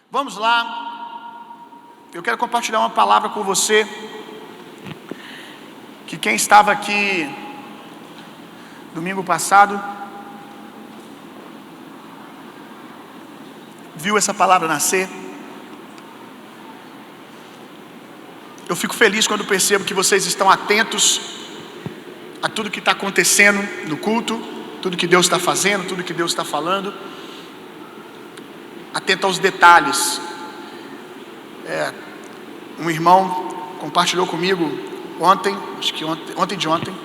Vamos lá, eu quero compartilhar uma palavra com você, que quem estava aqui domingo passado, viu essa palavra nascer. Eu fico feliz quando percebo que vocês estão atentos a tudo que está acontecendo no culto, tudo que Deus está fazendo, tudo que Deus está falando, atento aos detalhes. Um irmão compartilhou comigo ontem, acho que ontem,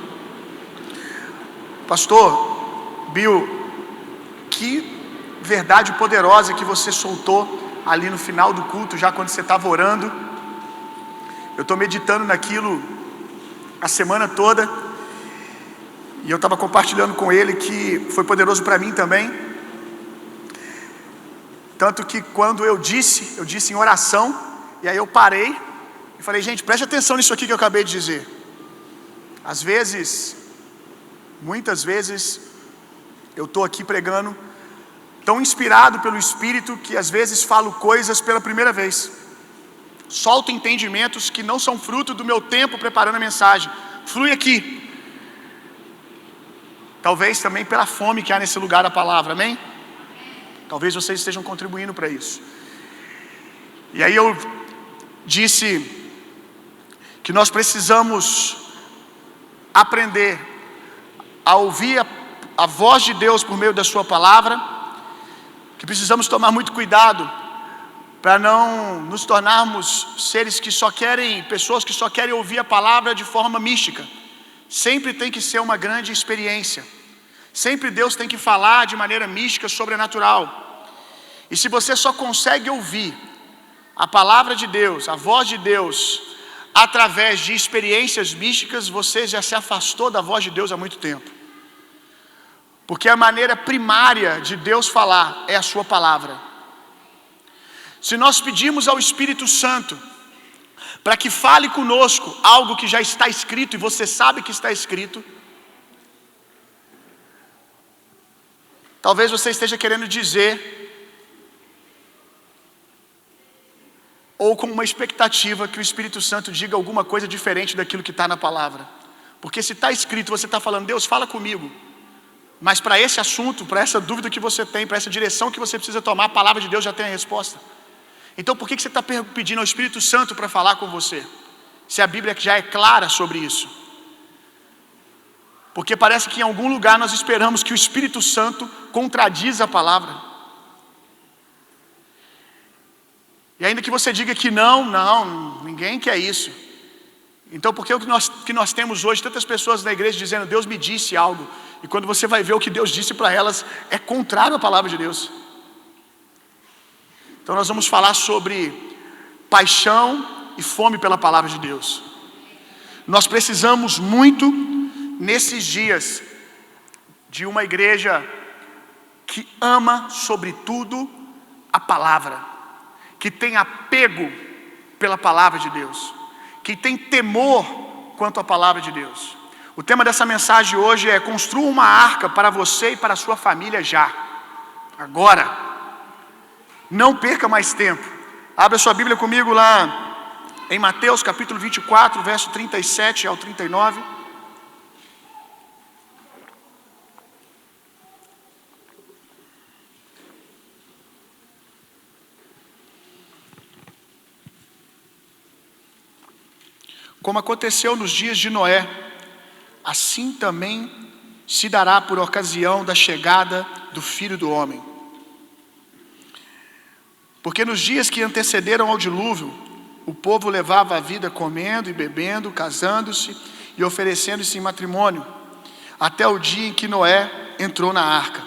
pastor Bill, que verdade poderosa que você soltou ali no final do culto, já quando você estava orando. Eu estou meditando naquilo a semana toda, e eu estava compartilhando com ele que foi poderoso para mim também. Tanto que quando eu disse em oração, e aí eu parei e falei, gente, preste atenção nisso aqui que eu acabei de dizer. Às vezes, muitas vezes, eu estou aqui pregando tão inspirado pelo Espírito que às vezes falo coisas pela primeira vez. Solto entendimentos que não são fruto do meu tempo preparando a mensagem. Flui aqui. Talvez também pela fome que há nesse lugar a palavra, amém? Talvez vocês estejam contribuindo para isso. E aí eu disse que nós precisamos aprender a ouvir a voz de Deus por meio da sua palavra, que precisamos tomar muito cuidado para não nos tornarmos seres que só querem, pessoas que só querem ouvir a palavra de forma mística. Sempre tem que ser uma grande experiência. Sempre Deus tem que falar de maneira mística, sobrenatural. E se você só consegue ouvir a palavra de Deus, a voz de Deus, através de experiências místicas, você já se afastou da voz de Deus há muito tempo. Porque a maneira primária de Deus falar é a sua palavra. Se nós pedirmos ao Espírito Santo para que fale conosco algo que já está escrito e você sabe que está escrito, talvez você esteja querendo dizer, ou com uma expectativa que o Espírito Santo diga alguma coisa diferente daquilo que está na palavra. Porque se está escrito, você está falando, Deus, fala comigo. Mas para esse assunto, para essa dúvida que você tem, para essa direção que você precisa tomar, a palavra de Deus já tem a resposta. Então por que você está pedindo ao Espírito Santo para falar com você? Se a Bíblia já é clara sobre isso. Porque parece que em algum lugar nós esperamos que o Espírito Santo contradiza a palavra. E ainda que você diga que não, ninguém quer isso. Então por que nós temos hoje tantas pessoas na igreja dizendo, Deus me disse algo, e quando você vai ver o que Deus disse para elas, é contrário à palavra de Deus. Então nós vamos falar sobre paixão e fome pela palavra de Deus. Nós precisamos muito, nesses dias, de uma igreja que ama sobretudo a palavra, que tem apego pela palavra de Deus, que tem temor quanto à palavra de Deus. O tema dessa mensagem hoje é: construa uma arca para você e para a sua família já, agora. Não perca mais tempo. Abra sua Bíblia comigo lá em Mateus capítulo 24, verso 37 ao 39. Como aconteceu nos dias de Noé, assim também se dará por ocasião da chegada do Filho do Homem. Porque nos dias que antecederam ao dilúvio, o povo levava a vida comendo e bebendo, casando-se e oferecendo-se em matrimônio, até o dia em que Noé entrou na arca.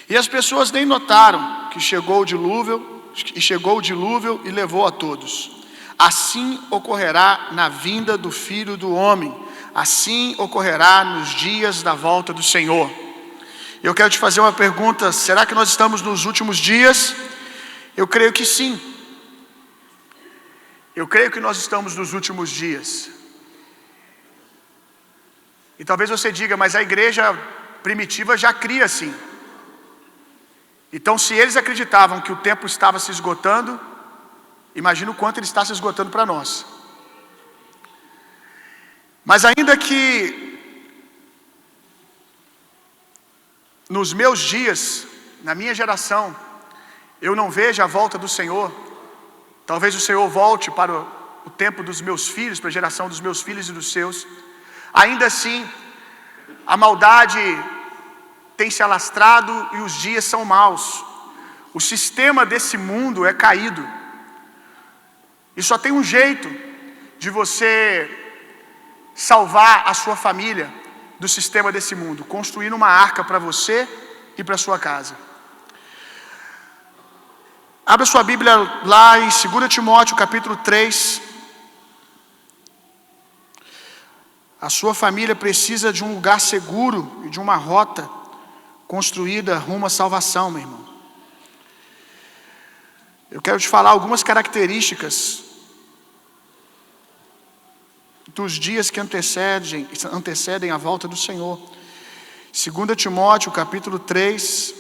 E as pessoas nem notaram que chegou o dilúvio e levou a todos. Assim ocorrerá na vinda do Filho do Homem, assim ocorrerá nos dias da volta do Senhor. Eu quero te fazer uma pergunta: será que nós estamos nos últimos dias? Eu creio que sim. Eu creio que nós estamos nos últimos dias. E talvez você diga, mas a igreja primitiva já cria assim. Então, se eles acreditavam que o tempo estava se esgotando, imagina o quanto ele está se esgotando para nós. Mas ainda que nos meus dias, na minha geração, eu não veja a volta do Senhor, talvez o Senhor volte para o tempo dos meus filhos, para a geração dos meus filhos e dos seus, ainda assim, a maldade tem se alastrado e os dias são maus. O sistema desse mundo é caído. E só tem um jeito de você salvar a sua família do sistema desse mundo: construindo uma arca para você e para sua casa. Abra sua Bíblia lá em 2 Timóteo capítulo 3. A sua família precisa de um lugar seguro e de uma rota construída rumo à salvação, meu irmão. Eu quero te falar algumas características dos dias que antecedem a volta do Senhor. 2 Timóteo capítulo 3,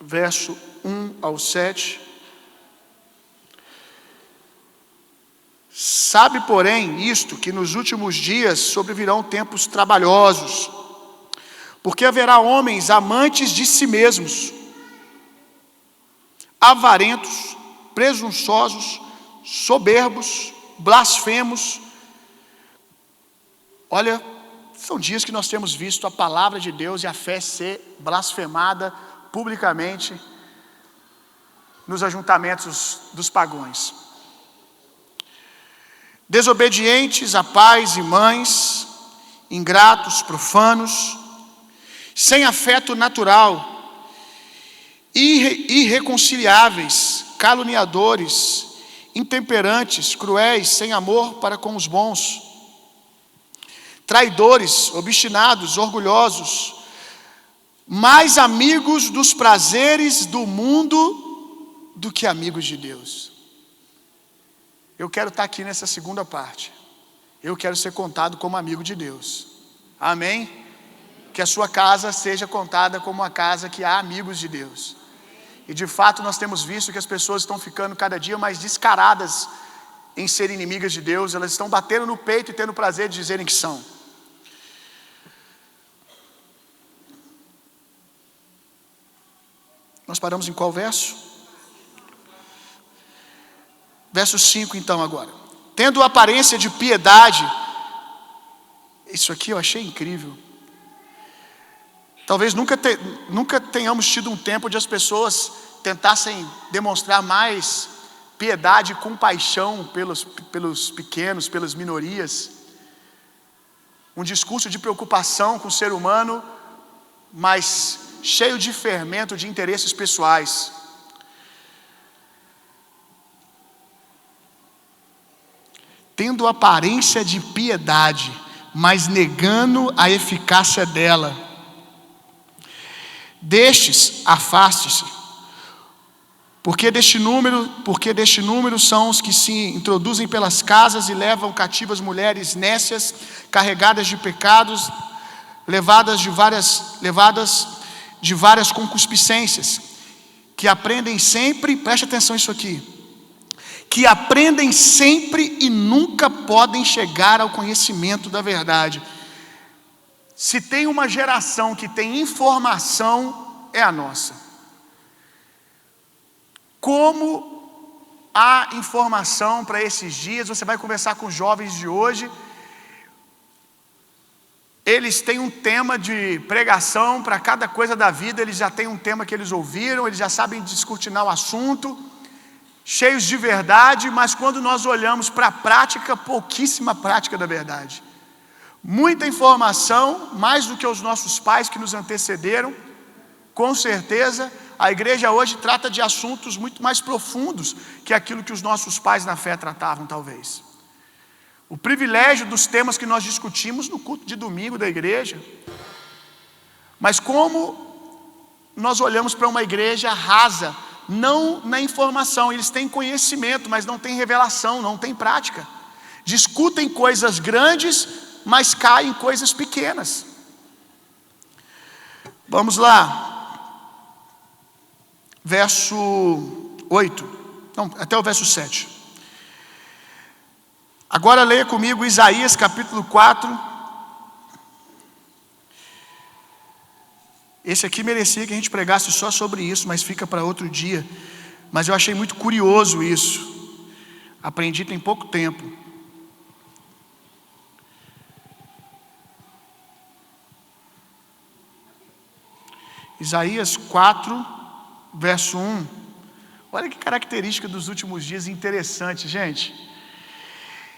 verso 1 ao 7. Sabe, porém, isto, que nos últimos dias sobrevirão tempos trabalhosos, porque haverá homens amantes de si mesmos, avarentos, presunçosos, soberbos, blasfemos. Olha, são dias que nós temos visto a palavra de Deus e a fé ser blasfemada publicamente nos ajuntamentos dos pagões. Desobedientes a pais e mães, ingratos, profanos, sem afeto natural, irreconciliáveis, caluniadores, intemperantes, cruéis, sem amor para com os bons, traidores, obstinados, orgulhosos, mais amigos dos prazeres do mundo do que amigos de Deus. Eu quero estar aqui nessa segunda parte. Eu quero ser contado como amigo de Deus. Amém? Que a sua casa seja contada como uma casa que há amigos de Deus. E de fato nós temos visto que as pessoas estão ficando cada dia mais descaradas em ser inimigas de Deus. Elas estão batendo no peito e tendo o prazer de dizerem que são. Nós paramos em qual verso? Verso 5 então agora. Tendo aparência de piedade. Isso aqui eu achei incrível. Talvez nunca tenhamos tido um tempo onde as pessoas tentassem demonstrar mais piedade e compaixão pelos pequenos, pelas minorias. Um discurso de preocupação com o ser humano, mas cheio de fermento de interesses pessoais. Tendo aparência de piedade, mas negando a eficácia dela. Destes, afaste-se, porque deste número são os que se introduzem pelas casas e levam cativas mulheres nécias, carregadas de pecados, levadas de várias concupiscências, que aprendem sempre, preste atenção nisso aqui, que aprendem sempre e nunca podem chegar ao conhecimento da verdade. Se tem uma geração que tem informação, é a nossa. Como há informação para esses dias? Você vai conversar com os jovens de hoje, eles têm um tema de pregação para cada coisa da vida, eles já têm um tema que eles ouviram, eles já sabem descortinar o assunto, cheios de verdade, mas quando nós olhamos para a prática, pouquíssima prática da verdade. Muita informação, mais do que os nossos pais que nos antecederam, com certeza. A igreja hoje trata de assuntos muito mais profundos que aquilo que os nossos pais na fé tratavam, talvez. O privilégio dos temas que nós discutimos no culto de domingo da igreja. Mas como nós olhamos para uma igreja rasa, não na informação, eles têm conhecimento, mas não têm revelação, não têm prática. Discutem coisas grandes, mas caem em coisas pequenas. Vamos lá. verso 8. Não, até o verso 7. Agora leia comigo Isaías capítulo 4. Esse aqui merecia que a gente pregasse só sobre isso, mas fica para outro dia. Mas eu achei muito curioso isso. Aprendi tem pouco tempo. Isaías 4, verso 1. Olha que característica dos últimos dias interessante, gente.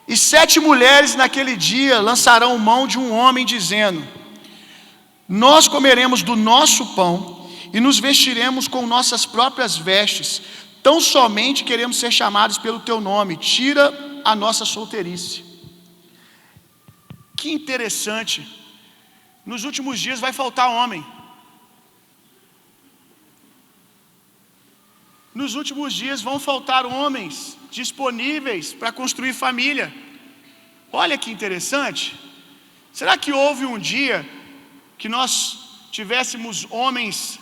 E 7 mulheres naquele dia lançarão mão de um homem, dizendo: nós comeremos do nosso pão e nos vestiremos com nossas próprias vestes. Tão somente queremos ser chamados pelo teu nome. Tira a nossa solteirice. Que interessante. Nos últimos dias vai faltar homem. Nos últimos dias vão faltar homens disponíveis para construir família. Olha que interessante. Será que houve um dia que nós tivéssemos homens?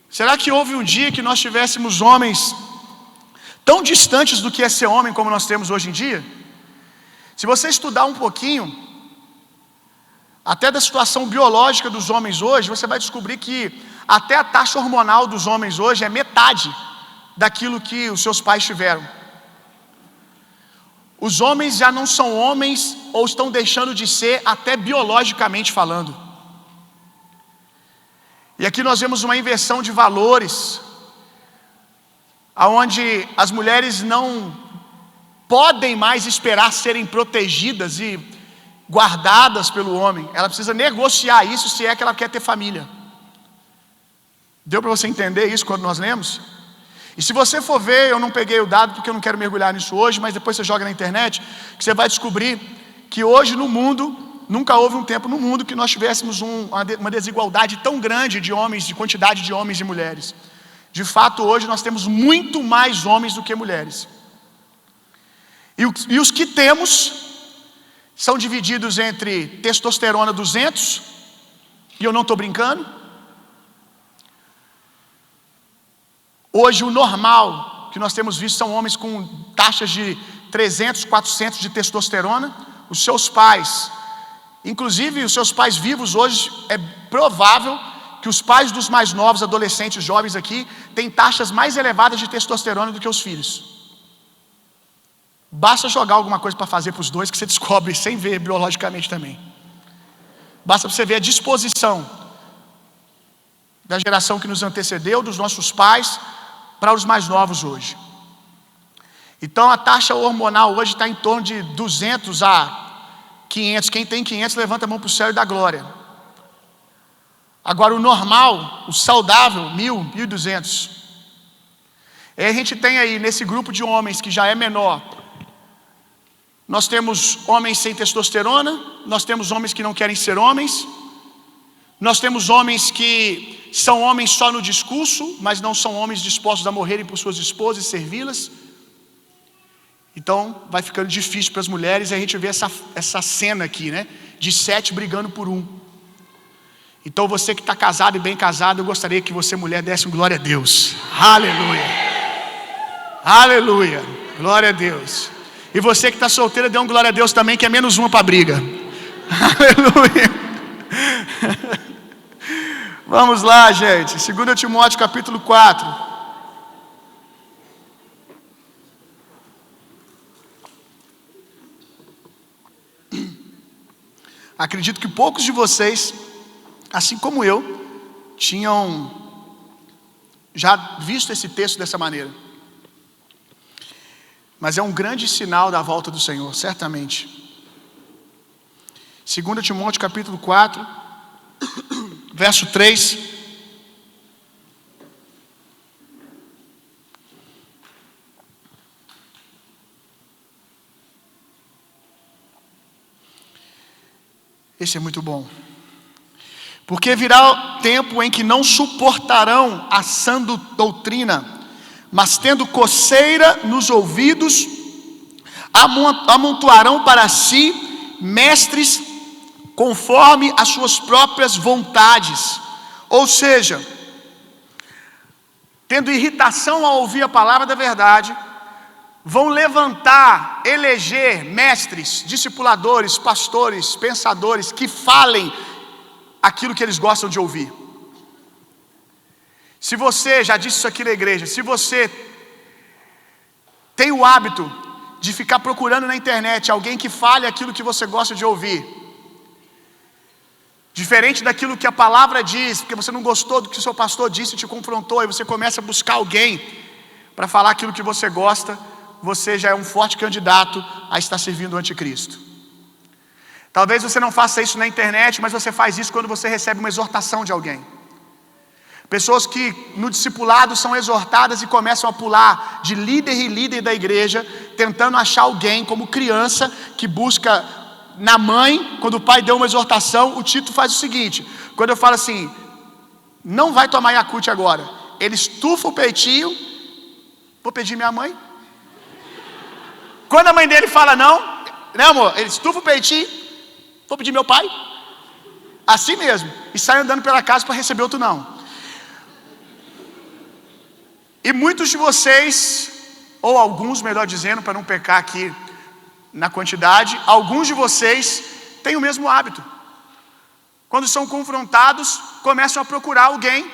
Será que houve um dia que nós tivéssemos homens tão distantes do que é ser homem como nós temos hoje em dia? Se você estudar um pouquinho, até da situação biológica dos homens hoje, você vai descobrir que até a taxa hormonal dos homens hoje é metade daquilo que os seus pais tiveram. Os homens já não são homens ou estão deixando de ser até biologicamente falando. E aqui nós vemos uma inversão de valores, aonde as mulheres não podem mais esperar serem protegidas e guardadas pelo homem. Ela precisa negociar isso se é que ela quer ter família. Deu para você entender isso quando nós lemos? E se você for ver, eu não peguei o dado porque eu não quero mergulhar nisso hoje, mas depois você joga na internet, que você vai descobrir que hoje no mundo, nunca houve um tempo no mundo que nós tivéssemos uma desigualdade tão grande de homens, de quantidade de homens e mulheres. De fato, hoje nós temos muito mais homens do que mulheres. E os que temos são divididos entre testosterona 200, e eu não estou brincando. Hoje o normal que nós temos visto são homens com taxas de 300, 400 de testosterona. Os seus pais, inclusive os seus pais vivos hoje, é provável que os pais dos mais novos, adolescentes, jovens aqui, têm taxas mais elevadas de testosterona do que os filhos. Basta jogar alguma coisa para fazer para os dois que você descobre sem ver biologicamente também. Basta você ver a disposição da geração que nos antecedeu, dos nossos pais, para os mais novos hoje. Então a taxa hormonal hoje está em torno de 200 a 500. Quem tem 500 levanta a mão para o céu e dá glória. Agora o normal, o saudável, 1.000, 1.200. E a gente tem aí nesse grupo de homens que já é menor, nós temos homens sem testosterona, nós temos homens que não querem ser homens, nós temos homens que são homens só no discurso, mas não são homens dispostos a morrerem por suas esposas e servi-las. Então vai ficando difícil para as mulheres, e a gente vê essa cena aqui, né? De 7 brigando por 1. Então você que está casado e bem casado, eu gostaria que você, mulher, desse um glória a Deus. Aleluia. Aleluia. Glória a Deus. E você que está solteira, dê um glória a Deus também, que é menos uma para a briga. Aleluia. Vamos lá, gente. 2 Timóteo capítulo 4. Acredito que poucos de vocês, assim como eu, tinham já visto esse texto dessa maneira. Mas é um grande sinal da volta do Senhor, certamente. 2 Timóteo capítulo 4, verso 3. Esse é muito bom. Porque virá tempo em que não suportarão a sã doutrina, mas tendo coceira nos ouvidos, amontoarão para si mestres conforme as suas próprias vontades. Ou seja, tendo irritação ao ouvir a palavra da verdade, vão levantar, eleger mestres, discipuladores, pastores, pensadores que falem aquilo que eles gostam de ouvir. Se você, já disse isso aqui na igreja, se você tem o hábito de ficar procurando na internet alguém que fale aquilo que você gosta de ouvir, diferente daquilo que a palavra diz, porque você não gostou do que o seu pastor disse e te confrontou, e você começa a buscar alguém para falar aquilo que você gosta, você já é um forte candidato a estar servindo o anticristo. Talvez você não faça isso na internet, mas você faz isso quando você recebe uma exortação de alguém. Pessoas que no discipulado são exortadas e começam a pular de líder em líder da igreja, tentando achar alguém como criança que busca na mãe, quando o pai deu uma exortação, o Tito faz o seguinte: quando eu falo assim, não vai tomar Yakult agora, ele estufa o peitinho, vou pedir minha mãe. Quando a mãe dele fala não, né amor, ele estufa o peitinho, vou pedir meu pai. Assim mesmo, e sai andando pela casa para receber outro não. E muitos de vocês, ou alguns, melhor dizendo, para não pecar aqui na quantidade, alguns de vocês têm o mesmo hábito. Quando são confrontados, começam a procurar alguém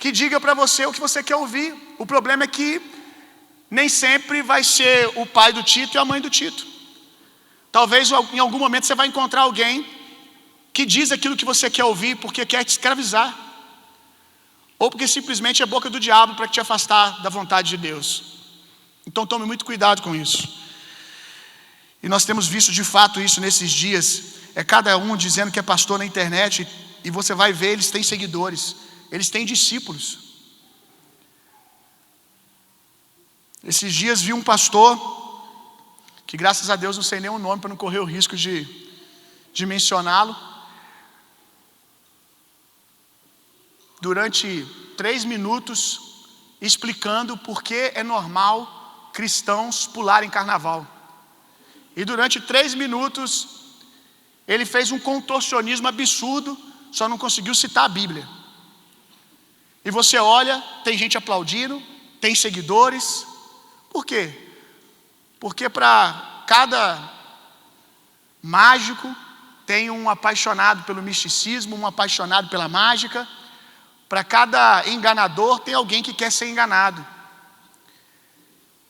que diga para você o que você quer ouvir. O problema é que nem sempre vai ser o pai do Tito e a mãe do Tito. Talvez em algum momento você vai encontrar alguém que diz aquilo que você quer ouvir porque quer te escravizar, ou porque simplesmente é boca do diabo para te afastar da vontade de Deus. Então tome muito cuidado com isso. E nós temos visto de fato isso nesses dias. É cada um dizendo que é pastor na internet, e você vai ver, eles têm seguidores, eles têm discípulos. Esses dias vi um pastor, que graças a Deus não sei nem o nome para não correr o risco de mencioná-lo, durante 3 minutos explicando por que é normal cristãos pularem carnaval. E durante 3 minutos ele fez um contorcionismo absurdo, só não conseguiu citar a Bíblia. E você olha, tem gente aplaudindo, tem seguidores. Por quê? Porque para cada mágico tem um apaixonado pelo misticismo, um apaixonado pela mágica. Para cada enganador tem alguém que quer ser enganado,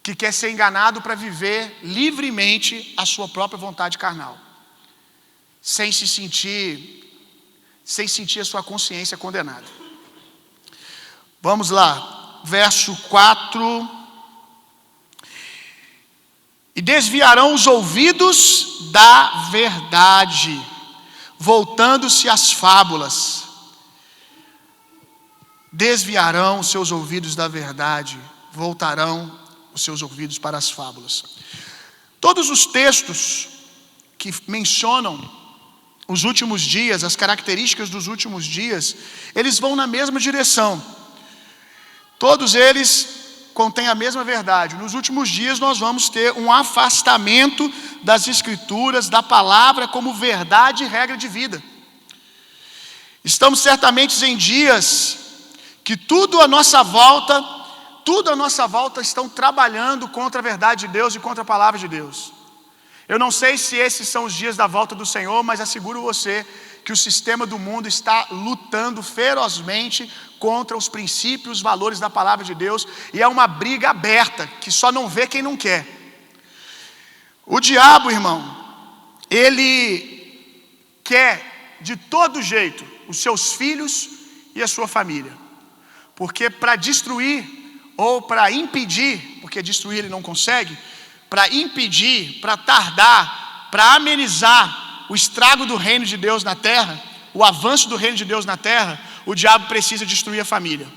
que quer ser enganado para viver livremente a sua própria vontade carnal, sem sentir a sua consciência condenada. Vamos lá, verso 4. E desviarão os ouvidos da verdade, voltando-se às fábulas. Desviarão os seus ouvidos da verdade, voltarão os seus ouvidos para as fábulas. Todos os textos que mencionam os últimos dias, as características dos últimos dias, eles vão na mesma direção. Todos eles contêm a mesma verdade. Nos últimos dias nós vamos ter um afastamento das Escrituras, da palavra como verdade e regra de vida. Estamos certamente em dias que tudo à nossa volta estão trabalhando contra a verdade de Deus e contra a palavra de Deus. Eu não sei se esses são os dias da volta do Senhor, mas asseguro você que o sistema do mundo está lutando ferozmente contra os princípios, os valores da palavra de Deus, e é uma briga aberta, que só não vê quem não quer. O diabo, irmão, ele quer de todo jeito os seus filhos e a sua família. Porque para destruir ou para impedir, porque destruir ele não consegue, para impedir, para tardar, para amenizar o estrago do reino de Deus na terra, o avanço do reino de Deus na terra, o diabo precisa destruir a família.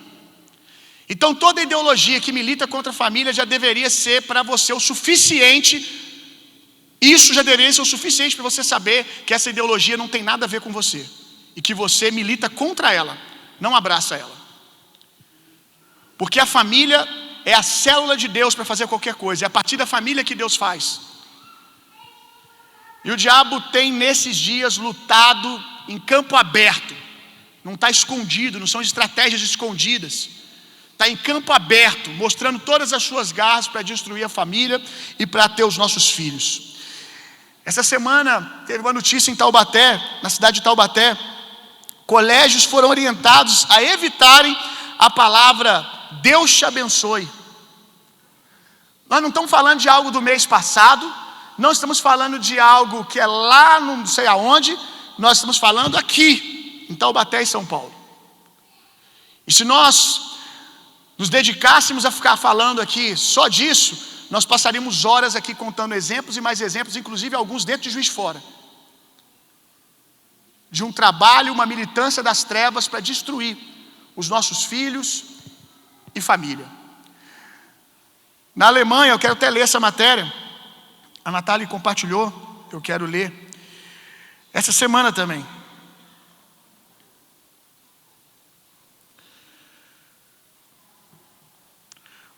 Então toda ideologia que milita contra a família já deveria ser para você o suficiente, isso já deveria ser o suficiente para você saber que essa ideologia não tem nada a ver com você, e que você milita contra ela, não abraça ela. Porque a família é a célula de Deus para fazer qualquer coisa, é a partir da família que Deus faz. E o diabo tem nesses dias lutado em campo aberto, não está escondido, não são estratégias escondidas, está em campo aberto, mostrando todas as suas garras para destruir a família e para ter os nossos filhos. Essa semana teve uma notícia em Taubaté, na cidade de Taubaté. Colégios foram orientados a evitarem a palavra Deus te abençoe. Nós não estamos falando de algo do mês passado, não estamos falando de algo que é lá não sei aonde, nós estamos falando aqui, em Taubaté e São Paulo. E se nós nos dedicássemos a ficar falando aqui só disso, nós passaríamos horas aqui contando exemplos e mais exemplos, inclusive alguns dentro de Juiz de Fora. De um trabalho, uma militância das trevas para destruir os nossos filhos e família. Na Alemanha, eu quero até ler essa matéria, a Natália compartilhou, eu quero ler, essa semana também.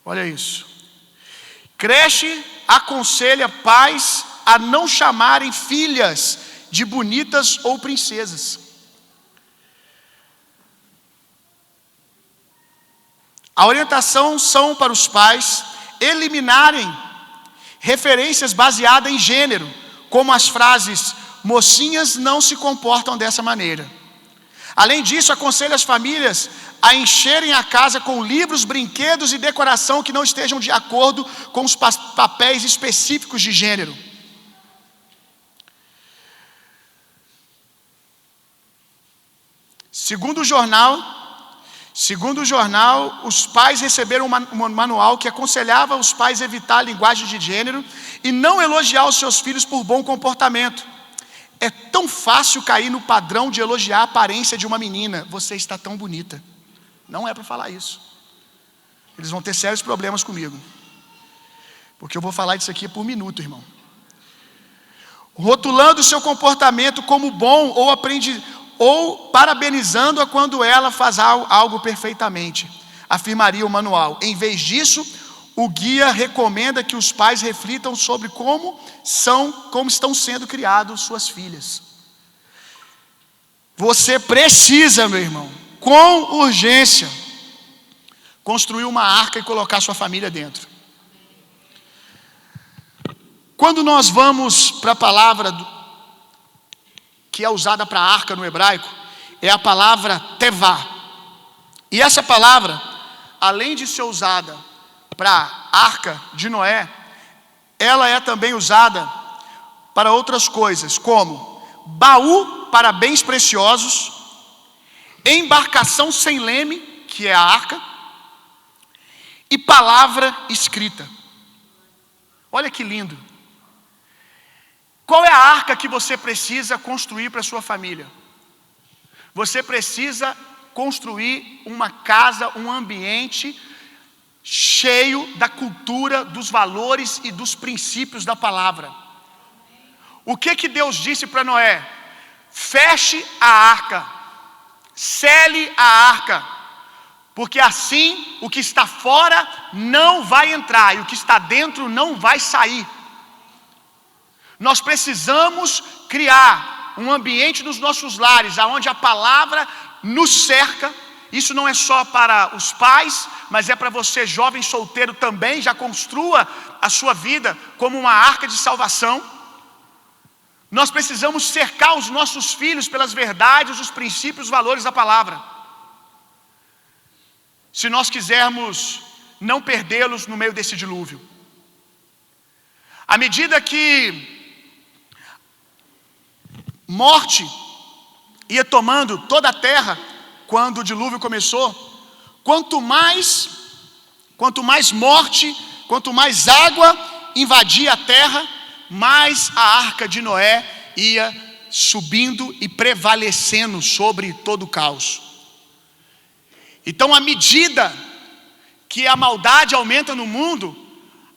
Olha isso. Creche aconselha pais a não chamarem filhas de bonitas ou princesas. A orientação são para os pais eliminarem referências baseadas em gênero, como as frases mocinhas não se comportam dessa maneira. Além disso, aconselha as famílias a encherem a casa com livros, brinquedos e decoração que não estejam de acordo com os papéis específicos de gênero. Segundo o jornal, os pais receberam um manual que aconselhava os pais a evitar a linguagem de gênero e não elogiar os seus filhos por bom comportamento. É tão fácil cair no padrão de elogiar a aparência de uma menina. Você está tão bonita. Não é para falar isso. Eles vão ter sérios problemas comigo. Porque eu vou falar disso aqui por minuto, irmão. Rotulando o seu comportamento como bom ou parabenizando-a quando ela faz algo perfeitamente, afirmaria o manual. Em vez disso, o guia recomenda que os pais reflitam sobre como estão sendo criados suas filhas. Você precisa, meu irmão, com urgência, construir uma arca e colocar sua família dentro. Quando nós vamos para a palavra que é usada para arca no hebraico, é a palavra tevá. E essa palavra, além de ser usada para arca de Noé, ela é também usada para outras coisas, como baú para bens preciosos, embarcação sem leme, que é a arca, e palavra escrita. Olha que lindo. Qual é a arca que você precisa construir para a sua família? Você precisa construir uma casa, um ambiente cheio da cultura, dos valores e dos princípios da palavra. O que Deus disse para Noé? Feche a arca, cele a arca, porque assim o que está fora não vai entrar e o que está dentro não vai sair. Nós precisamos criar um ambiente nos nossos lares, onde a palavra nos cerca. Isso não é só para os pais, mas é para você, jovem solteiro, também. Já construa a sua vida como uma arca de salvação. Nós precisamos cercar os nossos filhos pelas verdades, os princípios, os valores da palavra. Se nós quisermos não perdê-los no meio desse dilúvio. À medida que morte ia tomando toda a terra, quando o dilúvio começou, quanto mais morte, quanto mais água invadia a terra, mais a arca de Noé ia subindo e prevalecendo sobre todo o caos. Então, à medida que a maldade aumenta no mundo,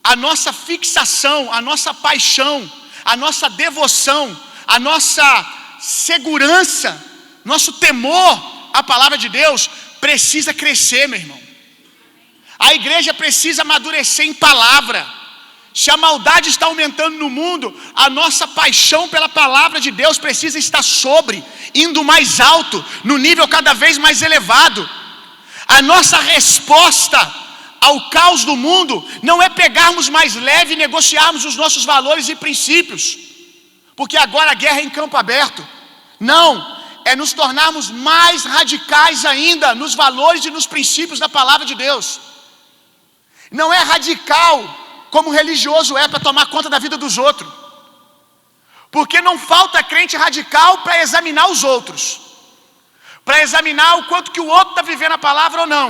a nossa fixação, a nossa paixão, a nossa devoção, a nossa segurança, nosso temor à palavra de Deus precisa crescer, meu irmão. A igreja precisa amadurecer em palavra. Se a maldade está aumentando no mundo, a nossa paixão pela palavra de Deus precisa estar indo mais alto, no nível cada vez mais elevado. A nossa resposta ao caos do mundo não é pegarmos mais leve e negociarmos os nossos valores e princípios, porque agora a guerra é em campo aberto. Não, é nos tornarmos mais radicais ainda nos valores e nos princípios da palavra de Deus. Não é radical como o religioso é para tomar conta da vida dos outros, porque não falta crente radical para examinar os outros, para examinar o quanto que o outro está vivendo a palavra ou não.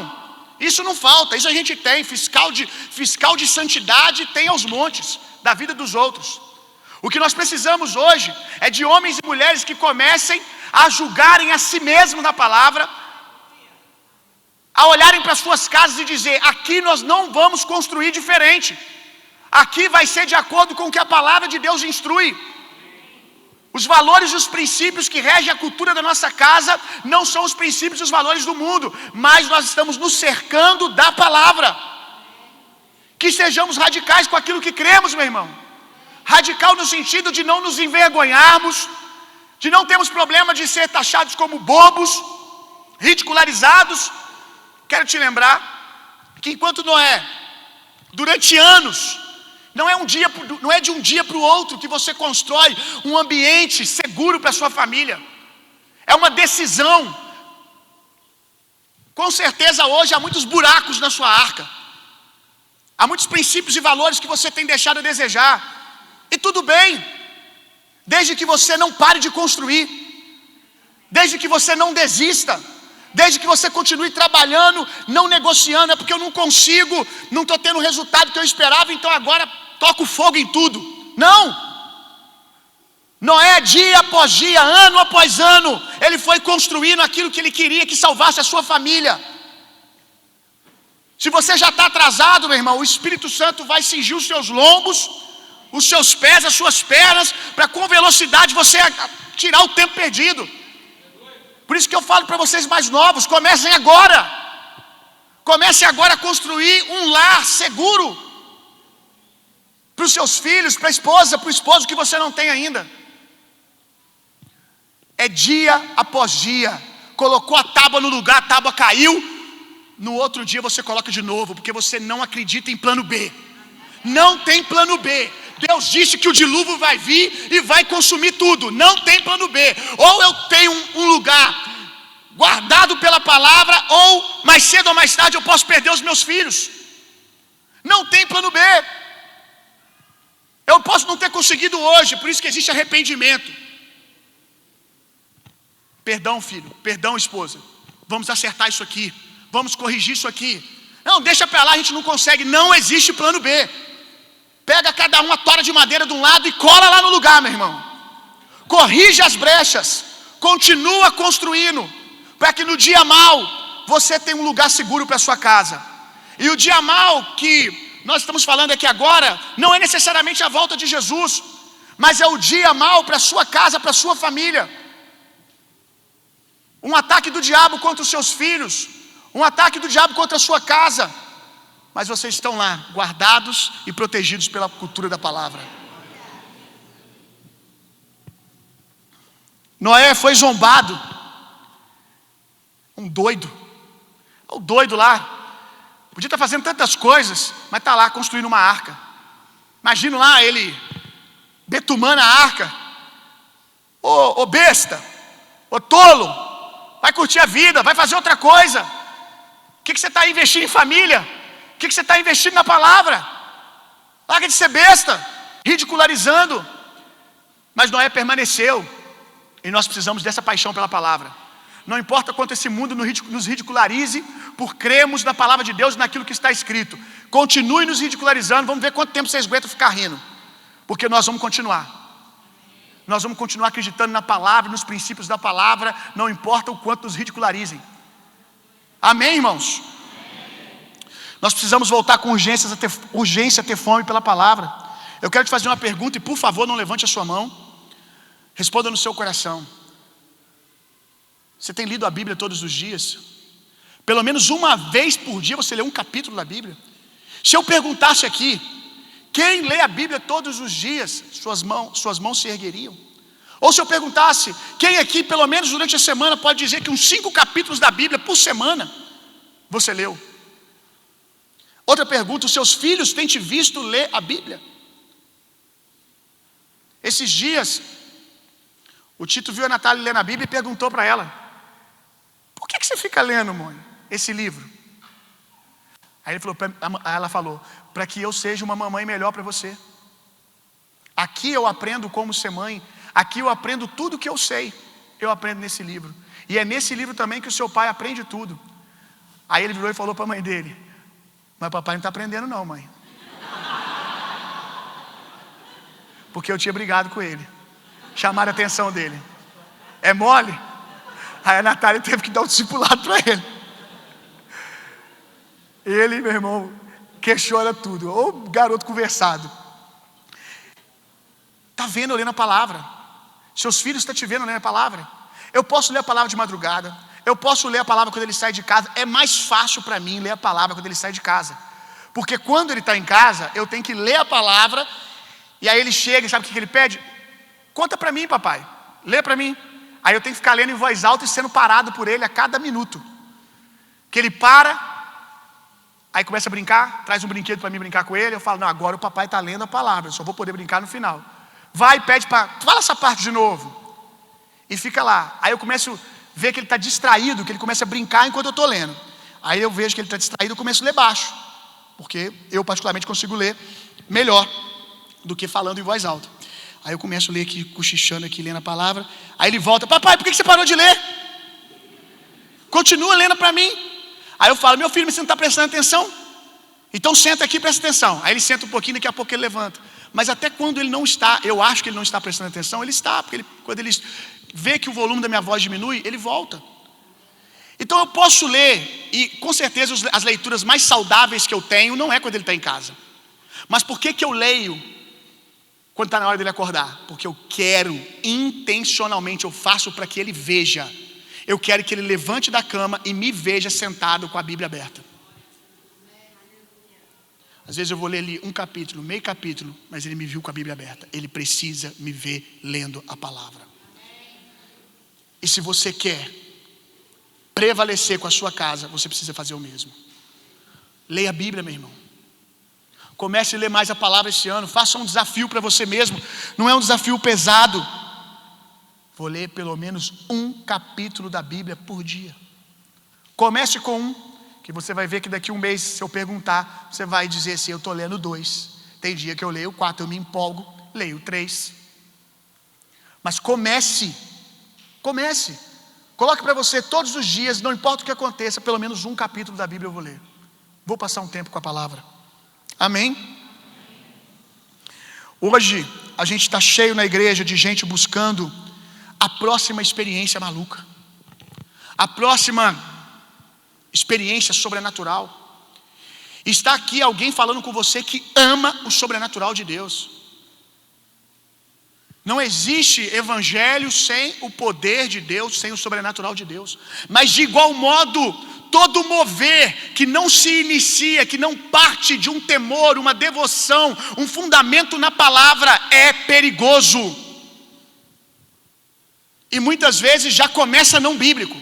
Isso não falta, isso a gente tem. Fiscal de santidade tem aos montes da vida dos outros. O que nós precisamos hoje é de homens e mulheres que comecem a julgarem a si mesmos na palavra, a olharem para suas casas e dizer: aqui nós não vamos construir diferente, aqui vai ser de acordo com o que a palavra de Deus instrui. Os valores e os princípios que regem a cultura da nossa casa não são os princípios e os valores do mundo, mas nós estamos nos cercando da palavra. Que sejamos radicais com aquilo que cremos, meu irmão. Radical no sentido de não nos envergonharmos, de não termos problema de ser taxados como bobos, ridicularizados. Quero te lembrar que enquanto Noé, durante anos, não é de um dia para o outro que você constrói um ambiente seguro para a sua família. É uma decisão. Com certeza hoje há muitos buracos na sua arca. Há muitos princípios e valores que você tem deixado a desejar. E tudo bem, desde que você não pare de construir, desde que você não desista, desde que você continue trabalhando, não negociando. É porque eu não consigo, não estou tendo o resultado que eu esperava, então agora toco fogo em tudo. Não! Noé, dia após dia, ano após ano, ele foi construindo aquilo que ele queria que salvasse a sua família. Se você já está atrasado, meu irmão, o Espírito Santo vai cingir os seus lombos, os seus pés, as suas pernas, para com velocidade você tirar o tempo perdido. Por isso que eu falo para vocês mais novos: comecem agora. Comecem agora a construir um lar seguro para os seus filhos, para a esposa, para o esposo que você não tem ainda. É dia após dia. Colocou a tábua no lugar, a tábua caiu. No outro dia você coloca de novo, porque você não acredita em plano B. Não tem plano B. Deus disse que o dilúvio vai vir e vai consumir tudo. Não tem plano B. Ou eu tenho um lugar guardado pela palavra, ou mais cedo ou mais tarde eu posso perder os meus filhos. Não tem plano B. Eu posso não ter conseguido hoje, por isso que existe arrependimento. Perdão, filho, perdão, esposa. Vamos acertar isso aqui, vamos corrigir isso aqui. Não, deixa para lá, a gente não consegue. Não existe plano B. Pega cada uma tora de madeira de um lado e cola lá no lugar, meu irmão. Corrige as brechas, continua construindo, para que no dia mau você tenha um lugar seguro para sua casa. E o dia mau que nós estamos falando aqui agora não é necessariamente a volta de Jesus, mas é o dia mau para a sua casa, para a sua família. Um ataque do diabo contra os seus filhos, um ataque do diabo contra a sua casa, mas vocês estão lá, guardados e protegidos pela cultura da palavra. Noé foi zombado. Um doido. O doido lá. Podia estar fazendo tantas coisas, mas está lá construindo uma arca. Imagina lá ele betumando a arca. Ô besta, ô tolo, vai curtir a vida, vai fazer outra coisa. O que você está investindo em família? O que você está investindo na palavra? Larga de ser besta, ridicularizando. Mas Noé permaneceu. E nós precisamos dessa paixão pela palavra. Não importa quanto esse mundo nos ridicularize, por cremos na palavra de Deus e naquilo que está escrito. Continue nos ridicularizando, vamos ver quanto tempo vocês aguentam ficar rindo. Porque nós vamos continuar. Nós vamos continuar acreditando na palavra, nos princípios da palavra, não importa o quanto nos ridicularizem. Amém, irmãos? Nós precisamos voltar com urgência a ter fome pela palavra. Eu quero te fazer uma pergunta e, por favor, não levante a sua mão. Responda no seu coração. Você tem lido a Bíblia todos os dias? Pelo menos uma vez por dia você lê um capítulo da Bíblia? Se eu perguntasse aqui, quem lê a Bíblia todos os dias, suas mãos se ergueriam? Ou se eu perguntasse, quem aqui, pelo menos durante a semana, pode dizer que uns 5 capítulos da Bíblia por semana? você leu? Outra pergunta: os seus filhos têm te visto ler a Bíblia? Esses dias, o Tito viu a Natália lendo a Bíblia e perguntou para ela: por que você fica lendo, mãe, esse livro? Aí ela falou: para que eu seja uma mamãe melhor para você. Aqui eu aprendo como ser mãe. Aqui eu aprendo tudo que eu sei. Eu aprendo nesse livro. E é nesse livro também que o seu pai aprende tudo. Aí ele virou e falou para a mãe dele: mas papai não está aprendendo não, mãe. Porque eu tinha brigado com ele. Chamaram a atenção dele. É mole? Aí a Natália teve que dar um discipulado para ele. Ele, meu irmão, questiona tudo. Ô garoto conversado. Está vendo eu lendo a palavra. Seus filhos estão te vendo lendo a palavra. Eu posso ler a palavra de madrugada. Eu posso ler a palavra quando ele sai de casa. É mais fácil para mim ler a palavra quando ele sai de casa. Porque quando ele está em casa, eu tenho que ler a palavra. E aí ele chega e sabe o que ele pede? Conta para mim, papai. Lê para mim. Aí eu tenho que ficar lendo em voz alta e sendo parado por ele a cada minuto. Que ele para, aí começa a brincar, traz um brinquedo para mim brincar com ele. Eu falo: não, agora o papai está lendo a palavra, eu só vou poder brincar no final. Vai e pede para... fala essa parte de novo. E fica lá. Aí eu começo a ver que ele está distraído, que ele começa a brincar enquanto eu estou lendo. Aí eu vejo que ele está distraído, eu começo a ler baixo. Porque eu particularmente consigo ler melhor do que falando em voz alta. Aí eu começo a ler aqui, cochichando aqui, lendo a palavra. Aí ele volta: papai, por que você parou de ler? Continua lendo para mim. Aí eu falo: meu filho, mas você não está prestando atenção? Então senta aqui e presta atenção. Aí ele senta um pouquinho, daqui a pouco ele levanta. Mas até quando ele não está, eu acho que ele não está prestando atenção, ele está. Porque quando ele vê que o volume da minha voz diminui, ele volta. Então eu posso ler, e com certeza as leituras mais saudáveis que eu tenho não é quando ele está em casa. Mas por que eu leio quando está na hora dele acordar? Porque eu quero, intencionalmente, eu faço para que ele veja. Eu quero que ele levante da cama e me veja sentado com a Bíblia aberta. Às vezes eu vou ler ali um capítulo, meio capítulo, mas ele me viu com a Bíblia aberta. Ele precisa me ver lendo a palavra. E se você quer prevalecer com a sua casa, você precisa fazer o mesmo. Leia a Bíblia, meu irmão. Comece a ler mais a palavra esse ano. Faça um desafio para você mesmo. Não é um desafio pesado. Vou ler pelo menos um capítulo da Bíblia por dia. Comece com um, que você vai ver que daqui a um mês, se eu perguntar, você vai dizer assim: eu estou lendo 2. Tem dia que eu leio 4, eu me empolgo, leio 3. Mas comece. Coloque para você todos os dias, não importa o que aconteça, pelo menos um capítulo da Bíblia eu vou ler. Vou passar um tempo com a palavra. Amém? Hoje a gente está cheio na igreja de gente buscando a próxima experiência maluca, a próxima experiência sobrenatural. Está aqui alguém falando com você que ama o sobrenatural de Deus. Não existe evangelho sem o poder de Deus, sem o sobrenatural de Deus. Mas de igual modo, todo mover que não se inicia, que não parte de um temor, uma devoção, um fundamento na palavra, é perigoso. E muitas vezes já começa não bíblico.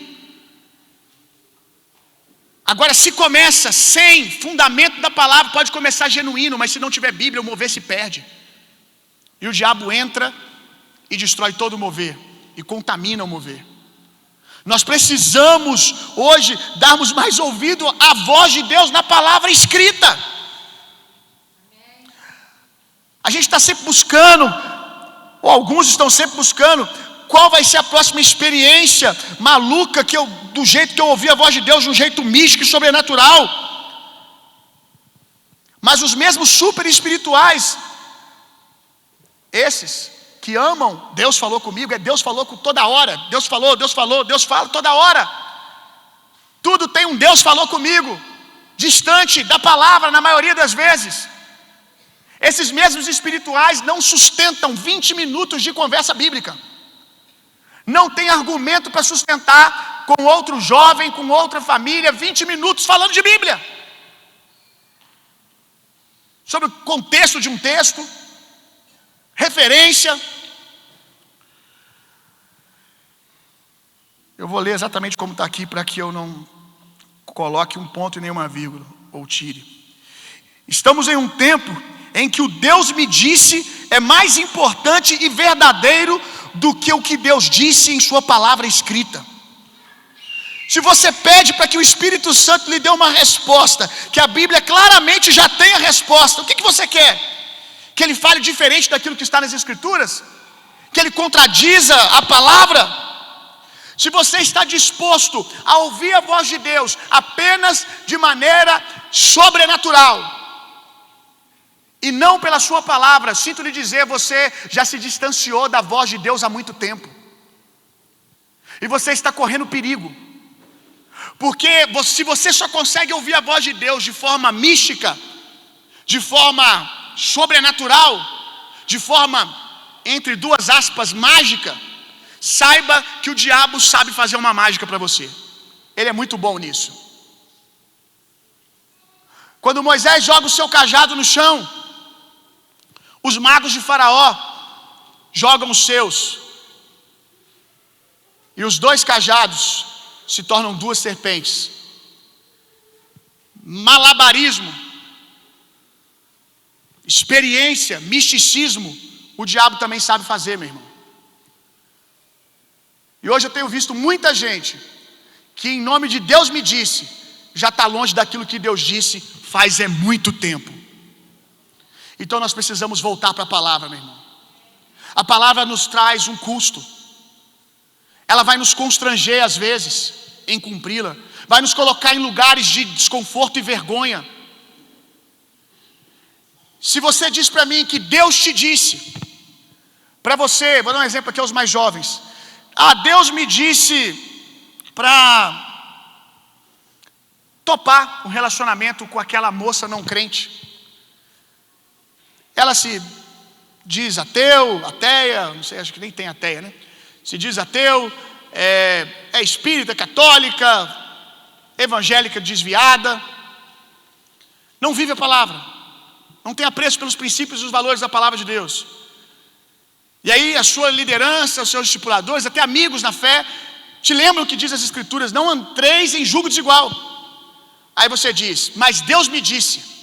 Agora, se começa sem fundamento da palavra, pode começar genuíno, mas se não tiver Bíblia, o mover se perde. E o diabo entra e destrói todo o mover, e contamina o mover. Nós precisamos hoje darmos mais ouvido à voz de Deus na palavra escrita. A gente está sempre buscando, ou alguns estão sempre buscando, qual vai ser a próxima experiência maluca do jeito que eu ouvi a voz de Deus, de um jeito místico e sobrenatural. Mas os mesmos super espirituais, esses que amam, Deus falou comigo, Deus falou toda hora, Deus falou, Deus fala toda hora. Tudo tem um Deus falou comigo, distante da palavra na maioria das vezes. Esses mesmos espirituais não sustentam 20 minutos de conversa bíblica. Não tem argumento para sustentar com outro jovem, com outra família, 20 minutos falando de Bíblia. Sobre o contexto de um texto, referência. Eu vou ler exatamente como está aqui, para que eu não coloque um ponto e nenhuma vírgula, ou tire. Estamos em um tempo em que o Deus me disse é mais importante e verdadeiro do que o que Deus disse em sua palavra escrita. Se você pede para que o Espírito Santo lhe dê uma resposta, que a Bíblia claramente já tem a resposta, o que você quer? Que ele fale diferente daquilo que está nas Escrituras? Que ele contradiza a palavra? Se você está disposto a ouvir a voz de Deus apenas de maneira sobrenatural, e não pela sua palavra, sinto lhe dizer, você já se distanciou da voz de Deus há muito tempo. E você está correndo perigo. Porque se você só consegue ouvir a voz de Deus de forma mística, de forma sobrenatural, de forma, entre duas aspas, mágica, saiba que o diabo sabe fazer uma mágica para você. Ele é muito bom nisso. Quando Moisés joga o seu cajado no chão, os magos de Faraó jogam os seus, e os dois cajados se tornam duas serpentes. Malabarismo, experiência, misticismo, o diabo também sabe fazer, meu irmão. E hoje eu tenho visto muita gente que em nome de Deus me disse, já está longe daquilo que Deus disse faz muito tempo. Então nós precisamos voltar para a palavra, meu irmão. A palavra nos traz um custo. Ela vai nos constranger às vezes em cumpri-la, vai nos colocar em lugares de desconforto e vergonha. Se você diz para mim que Deus te disse, para você, vou dar um exemplo aqui aos mais jovens. Deus me disse para topar um relacionamento com aquela moça não crente. Ela se diz ateu, ateia, não sei, acho que nem tem ateia, né? Se diz ateu, é espírita, católica, evangélica desviada, não vive a palavra, não tem apreço pelos princípios e os valores da palavra de Deus. E aí a sua liderança, os seus discipuladores, até amigos na fé, te lembram o que diz as Escrituras: não entreis em julgo desigual. Aí você diz, mas Deus me disse.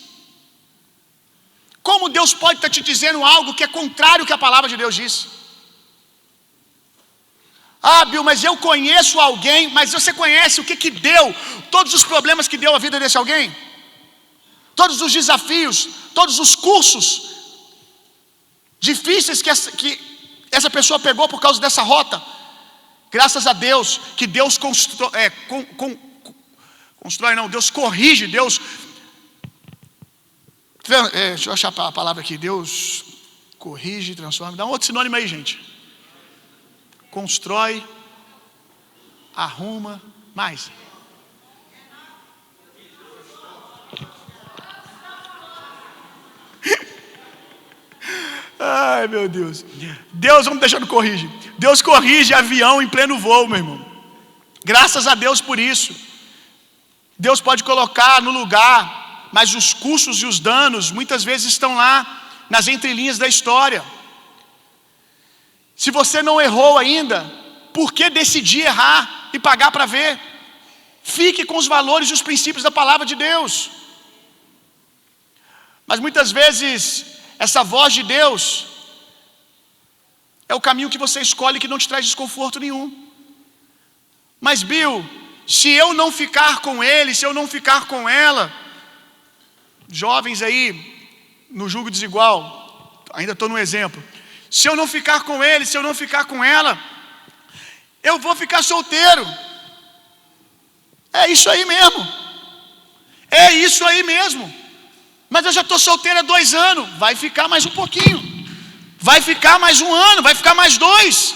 Como Deus pode estar te dizendo algo que é contrário ao que a palavra de Deus diz? Bill, mas eu conheço alguém, mas você conhece o que deu, todos os problemas que deu a vida desse alguém? Todos os desafios, todos os cursos difíceis que essa pessoa pegou por causa dessa rota? Graças a Deus, que Deus constrói não, Deus corrige, Deus... deixa eu achar a palavra aqui. Deus corrige, transforma. Dá um outro sinônimo aí, gente. Constrói, arruma, mais. Ai, meu Deus. Deus, vamos deixar no corrige. Deus corrige avião em pleno voo, meu irmão. Graças a Deus por isso. Deus pode colocar no lugar, mas os custos e os danos muitas vezes estão lá nas entrelinhas da história. Se você não errou ainda, por que decidir errar e pagar para ver? Fique com os valores e os princípios da palavra de Deus. Mas muitas vezes essa voz de Deus é o caminho que você escolhe que não te traz desconforto nenhum. Mas Bill, se eu não ficar com ele, se eu não ficar com ela, jovens aí no julgo desigual, ainda estou no exemplo, se eu não ficar com ele, se eu não ficar com ela, eu vou ficar solteiro. É isso aí mesmo. É isso aí mesmo. Mas eu já estou solteiro há 2 anos. Vai ficar mais um pouquinho. Vai ficar mais 1 ano. Vai ficar mais 2.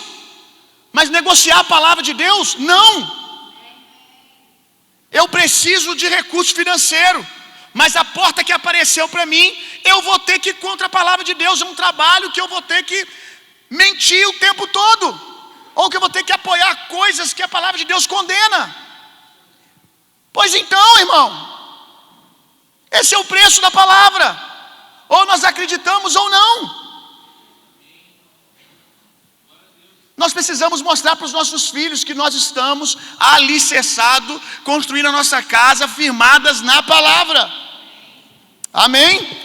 Mas negociar a palavra de Deus? Não. Eu preciso de recurso financeiro. Mas a porta que apareceu para mim, eu vou ter que ir contra a palavra de Deus. É um trabalho que eu vou ter que mentir o tempo todo. Ou que eu vou ter que apoiar coisas que a palavra de Deus condena. Pois então, irmão, esse é o preço da palavra. Ou nós acreditamos ou não. Nós precisamos mostrar para os nossos filhos que nós estamos alicerçados, construindo a nossa casa, firmadas na palavra. Amém?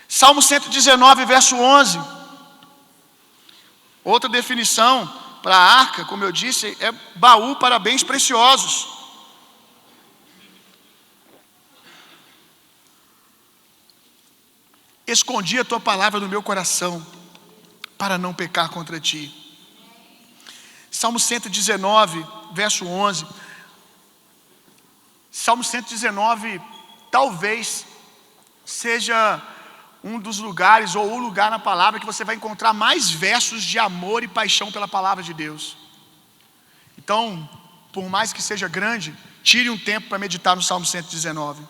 Salmo 119, verso 11. Outra definição para a arca, como eu disse, é baú para bens preciosos. Escondi a tua palavra no meu coração, para não pecar contra ti. Salmo 119, verso 11. Salmo 119 talvez seja um dos lugares, ou o lugar na palavra, que você vai encontrar mais versos de amor e paixão pela palavra de Deus. Então, por mais que seja grande, tire um tempo para meditar no Salmo 119.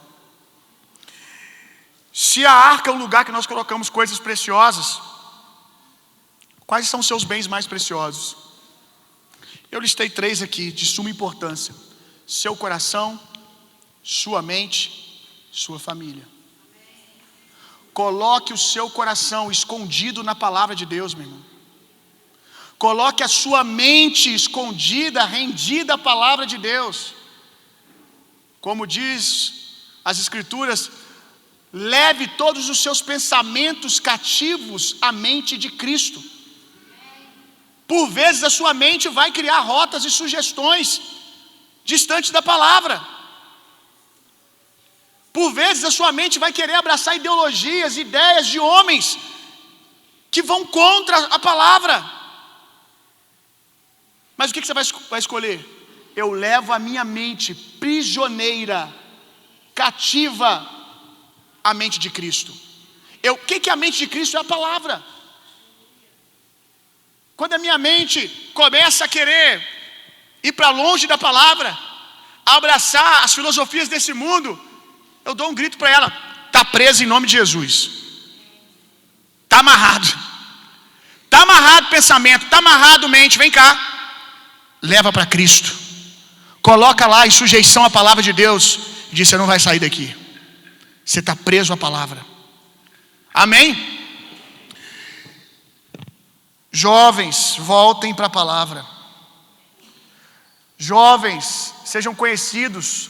Se a arca é um lugar que nós colocamos coisas preciosas, quais são os seus bens mais preciosos? Eu listei 3 aqui, de suma importância: seu coração, sua mente, sua família. Coloque o seu coração escondido na palavra de Deus, meu irmão. Coloque a sua mente escondida, rendida à palavra de Deus. Como diz as Escrituras, leve todos os seus pensamentos cativos à mente de Cristo. Por vezes a sua mente vai criar rotas e sugestões distantes da palavra. Por vezes a sua mente vai querer abraçar ideologias, ideias de homens que vão contra a palavra. Mas o que você vai escolher? Eu levo a minha mente prisioneira, cativa à mente de Cristo. O que é a mente de Cristo? É a palavra. Quando a minha mente começa a querer ir para longe da palavra, abraçar as filosofias desse mundo, eu dou um grito para ela: está presa em nome de Jesus. Está amarrado. Está amarrado pensamento, está amarrado mente, vem cá. Leva para Cristo. Coloca lá em sujeição a palavra de Deus. E diz: você não vai sair daqui. Você está preso à palavra. Amém? Jovens, voltem para a palavra. Jovens, sejam conhecidos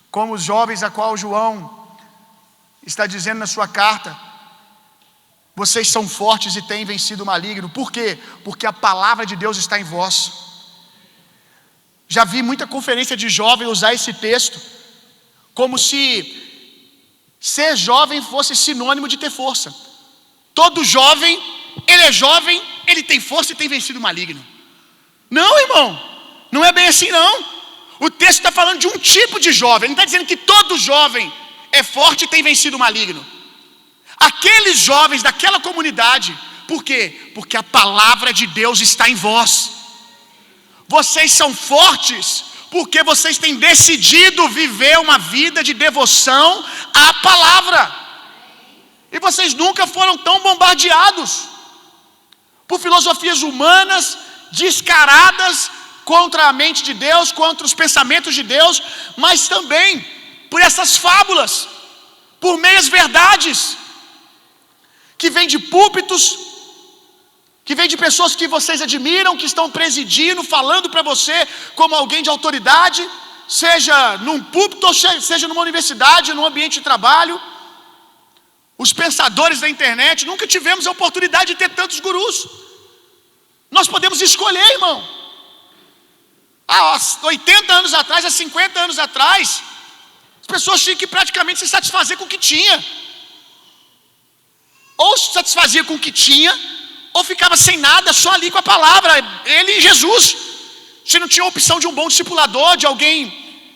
como os jovens a qual João está dizendo na sua carta: vocês são fortes e têm vencido o maligno. Por quê? Porque a palavra de Deus está em vós. Já vi muita conferência de jovem usar esse texto como se ser jovem fosse sinônimo de ter força. Todo jovem, ele é jovem, ele tem força e tem vencido o maligno. Não, irmão, não é bem assim não. O texto está falando de um tipo de jovem. Ele não está dizendo que todo jovem é forte e tem vencido o maligno. Aqueles jovens daquela comunidade, por quê? Porque a palavra de Deus está em vós. Vocês são fortes porque vocês têm decidido viver uma vida de devoção à palavra. E vocês nunca foram tão bombardeados por filosofias humanas descaradas contra a mente de Deus, contra os pensamentos de Deus, mas também por essas fábulas, por meias verdades, que vêm de púlpitos, que vêm de pessoas que vocês admiram, que estão presidindo, falando para você como alguém de autoridade, seja num púlpito ou seja numa universidade, num ambiente de trabalho. Os pensadores da internet, nunca tivemos a oportunidade de ter tantos gurus. Nós podemos escolher, irmão. Há 80 anos atrás, há 50 anos atrás, as pessoas tinham que praticamente se satisfazer com o que tinha. Ou se satisfazia com o que tinha, ou ficava sem nada, só ali com a palavra, ele e Jesus. Você não tinha a opção de um bom discipulador, de alguém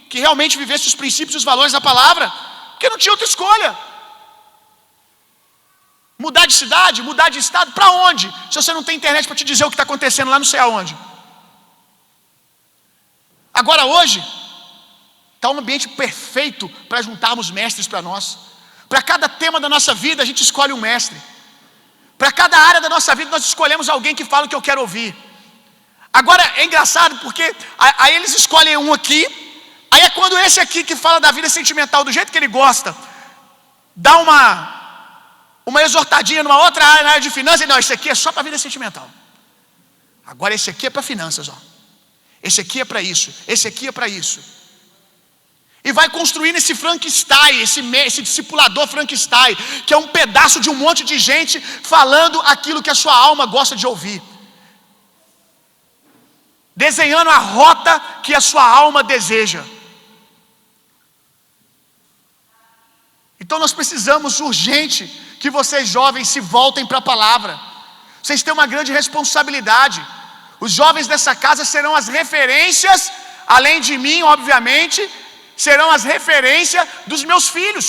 que realmente vivesse os princípios e os valores da palavra, porque não tinha outra escolha. Mudar de cidade, mudar de estado, para onde? Se você não tem internet para te dizer o que está acontecendo lá não sei aonde. Agora hoje, está um ambiente perfeito para juntarmos mestres para nós. Para cada tema da nossa vida a gente escolhe um mestre. Para cada área da nossa vida nós escolhemos alguém que fala o que eu quero ouvir. Agora é engraçado porque aí eles escolhem um aqui, aí é quando esse aqui que fala da vida sentimental do jeito que ele gosta, dá uma exortadinha numa outra área, na área de finanças, e não, isso aqui é só para a vida sentimental. Agora esse aqui é para finanças, ó. Esse aqui é para isso, esse aqui é para isso. E vai construindo esse Frankenstein, esse discipulador Frankenstein, que é um pedaço de um monte de gente falando aquilo que a sua alma gosta de ouvir. Desenhando a rota que a sua alma deseja. Então nós precisamos urgente que vocês jovens se voltem para a palavra. Vocês têm uma grande responsabilidade. Os jovens dessa casa serão as referências, além de mim, obviamente, serão as referências dos meus filhos.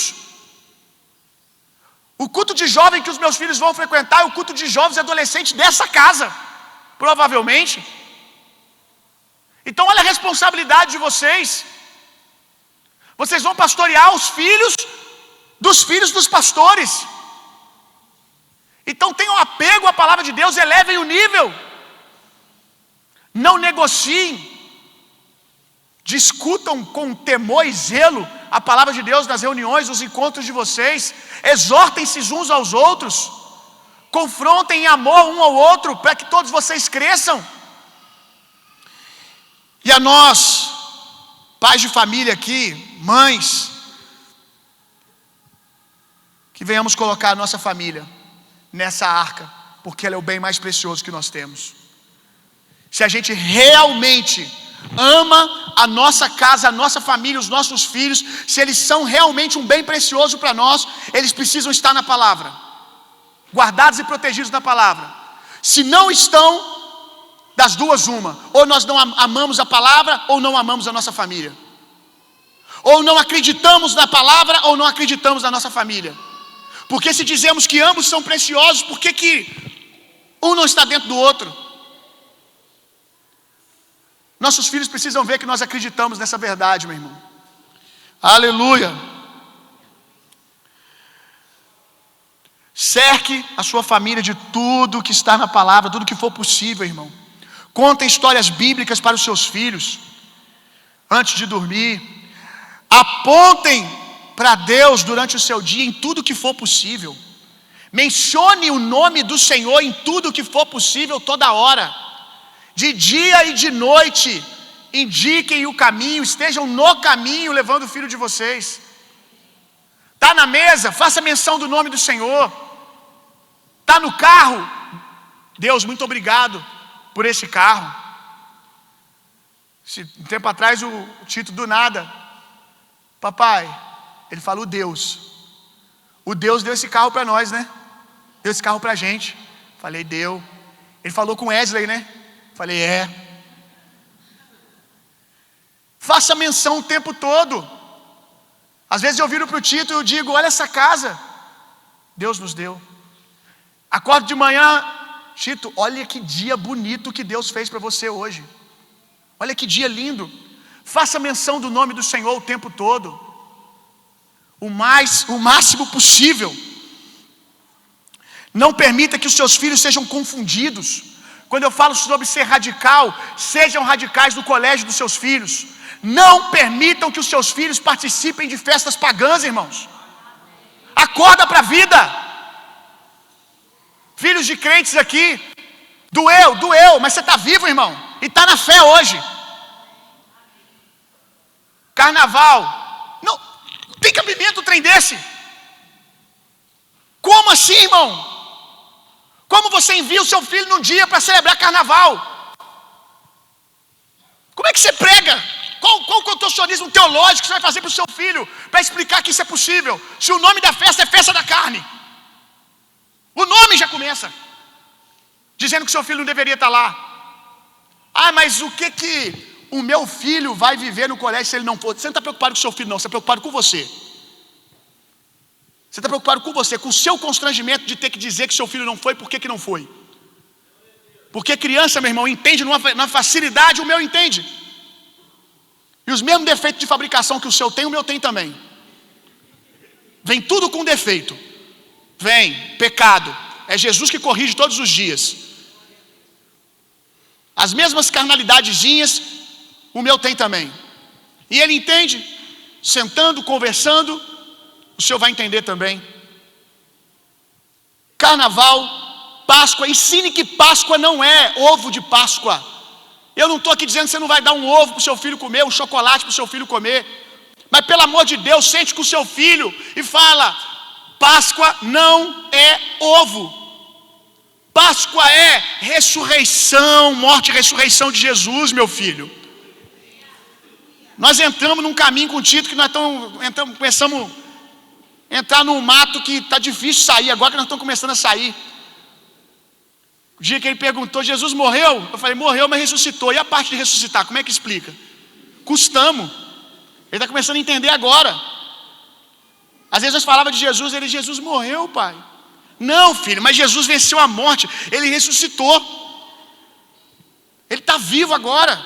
O culto de jovem que os meus filhos vão frequentar é o culto de jovens e adolescentes dessa casa, provavelmente. Então olha a responsabilidade de vocês. Vocês vão pastorear os filhos dos pastores. Então tenham apego à palavra de Deus, elevem o nível. Não negociem. Discutam com temor e zelo a palavra de Deus nas reuniões, nos encontros de vocês. Exortem-se uns aos outros. Confrontem em amor um ao outro, para que todos vocês cresçam. E a nós, pais de família aqui, mães, que venhamos colocar a nossa família nessa arca, porque ela é o bem mais precioso que nós temos. Se a gente realmente ama a nossa casa, a nossa família, os nossos filhos, se eles são realmente um bem precioso para nós, eles precisam estar na palavra, guardados e protegidos na palavra. Se não estão, das duas uma, ou nós não amamos a palavra, ou não amamos a nossa família. Ou não acreditamos na palavra, ou não acreditamos na nossa família. Porque se dizemos que ambos são preciosos, por que um não está dentro do outro? Nossos filhos precisam ver que nós acreditamos nessa verdade, meu irmão. Aleluia. Cerque a sua família de tudo que está na palavra, tudo que for possível, irmão. Contem histórias bíblicas para os seus filhos antes de dormir. Apontem para Deus durante o seu dia em tudo que for possível. Mencione o nome do Senhor em tudo que for possível toda hora. De dia e de noite, indiquem o caminho, estejam no caminho levando o filho de vocês. Está na mesa, faça menção do nome do Senhor. Está no carro, Deus, muito obrigado por esse carro. Um tempo atrás o Tito do nada, papai, ele falou Deus. O Deus deu esse carro para nós, né? Deu esse carro para a gente. Falei, deu. Ele falou com Wesley, né? Falei, é. Faça menção o tempo todo. Às vezes eu viro para o Tito e eu digo, olha essa casa, Deus nos deu. Acordo de manhã, Tito, olha que dia bonito que Deus fez para você hoje. Olha que dia lindo. Faça menção do nome do Senhor o tempo todo. O máximo possível. Não permita que os seus filhos sejam confundidos. Quando eu falo sobre ser radical, sejam radicais no colégio dos seus filhos. Não permitam que os seus filhos participem de festas pagãs, irmãos. Acorda para a vida. Filhos de crentes aqui, doeu, mas você está vivo, irmão, e está na fé hoje. Carnaval, não tem cabimento um trem desse. Como assim, irmão? Como você envia o seu filho num dia para celebrar carnaval? Como é que você prega? Qual contorcionismo teológico que você vai fazer para o seu filho para explicar que isso é possível? Se o nome da festa é festa da carne. O nome já começa dizendo que seu filho não deveria estar lá. Ah, mas o que o meu filho vai viver no colégio se ele não for? Você não está preocupado com o seu filho, não. Você está preocupado com você. Você está preocupado com você, com o seu constrangimento de ter que dizer que seu filho não foi, por que não foi? Porque criança, meu irmão, entende numa facilidade, o meu entende. E os mesmos defeitos de fabricação que o seu tem, o meu tem também. Vem tudo com defeito. Vem, pecado. É Jesus que corrige todos os dias. As mesmas carnalidadezinhas, o meu tem também. E ele entende, sentando, conversando, o senhor vai entender também. Carnaval Páscoa, ensine que Páscoa não é ovo de Páscoa. Eu não estou aqui dizendo que você não vai dar um ovo para o seu filho comer, um chocolate para o seu filho comer. Mas pelo amor de Deus, sente com o seu filho e fala: Páscoa não é ovo. Páscoa é ressurreição, morte e ressurreição de Jesus, meu filho. Nós entramos num caminho com o Tito que nós começamos a entrar num mato que está difícil sair, agora que nós estamos começando a sair. O dia que ele perguntou: Jesus morreu? Eu falei: morreu, mas ressuscitou. E a parte de ressuscitar, como é que explica? Custamos. Ele está começando a entender agora. Às vezes nós falávamos de Jesus, Jesus morreu, pai. Não, filho, mas Jesus venceu a morte, ele ressuscitou. Ele está vivo agora.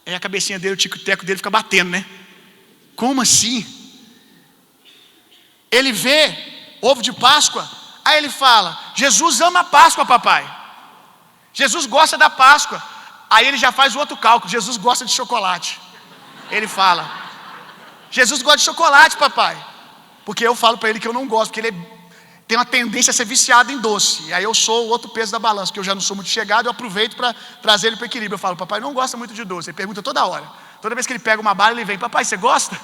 Aí a cabecinha dele, o tico-teco dele fica batendo, né? Como assim? Ele vê ovo de Páscoa, aí ele fala: Jesus ama a Páscoa, papai. Jesus gosta da Páscoa. Aí ele já faz o outro cálculo: Jesus gosta de chocolate. Ele fala: Jesus gosta de chocolate, papai. Porque eu falo para ele que eu não gosto, porque ele tem uma tendência a ser viciado em doce. E aí eu sou o outro peso da balança, porque eu já não sou muito chegado, eu aproveito para trazer ele para o equilíbrio. Eu falo: papai não gosta muito de doce. Ele pergunta toda hora. Toda vez que ele pega uma bala, ele vem: papai, você gosta?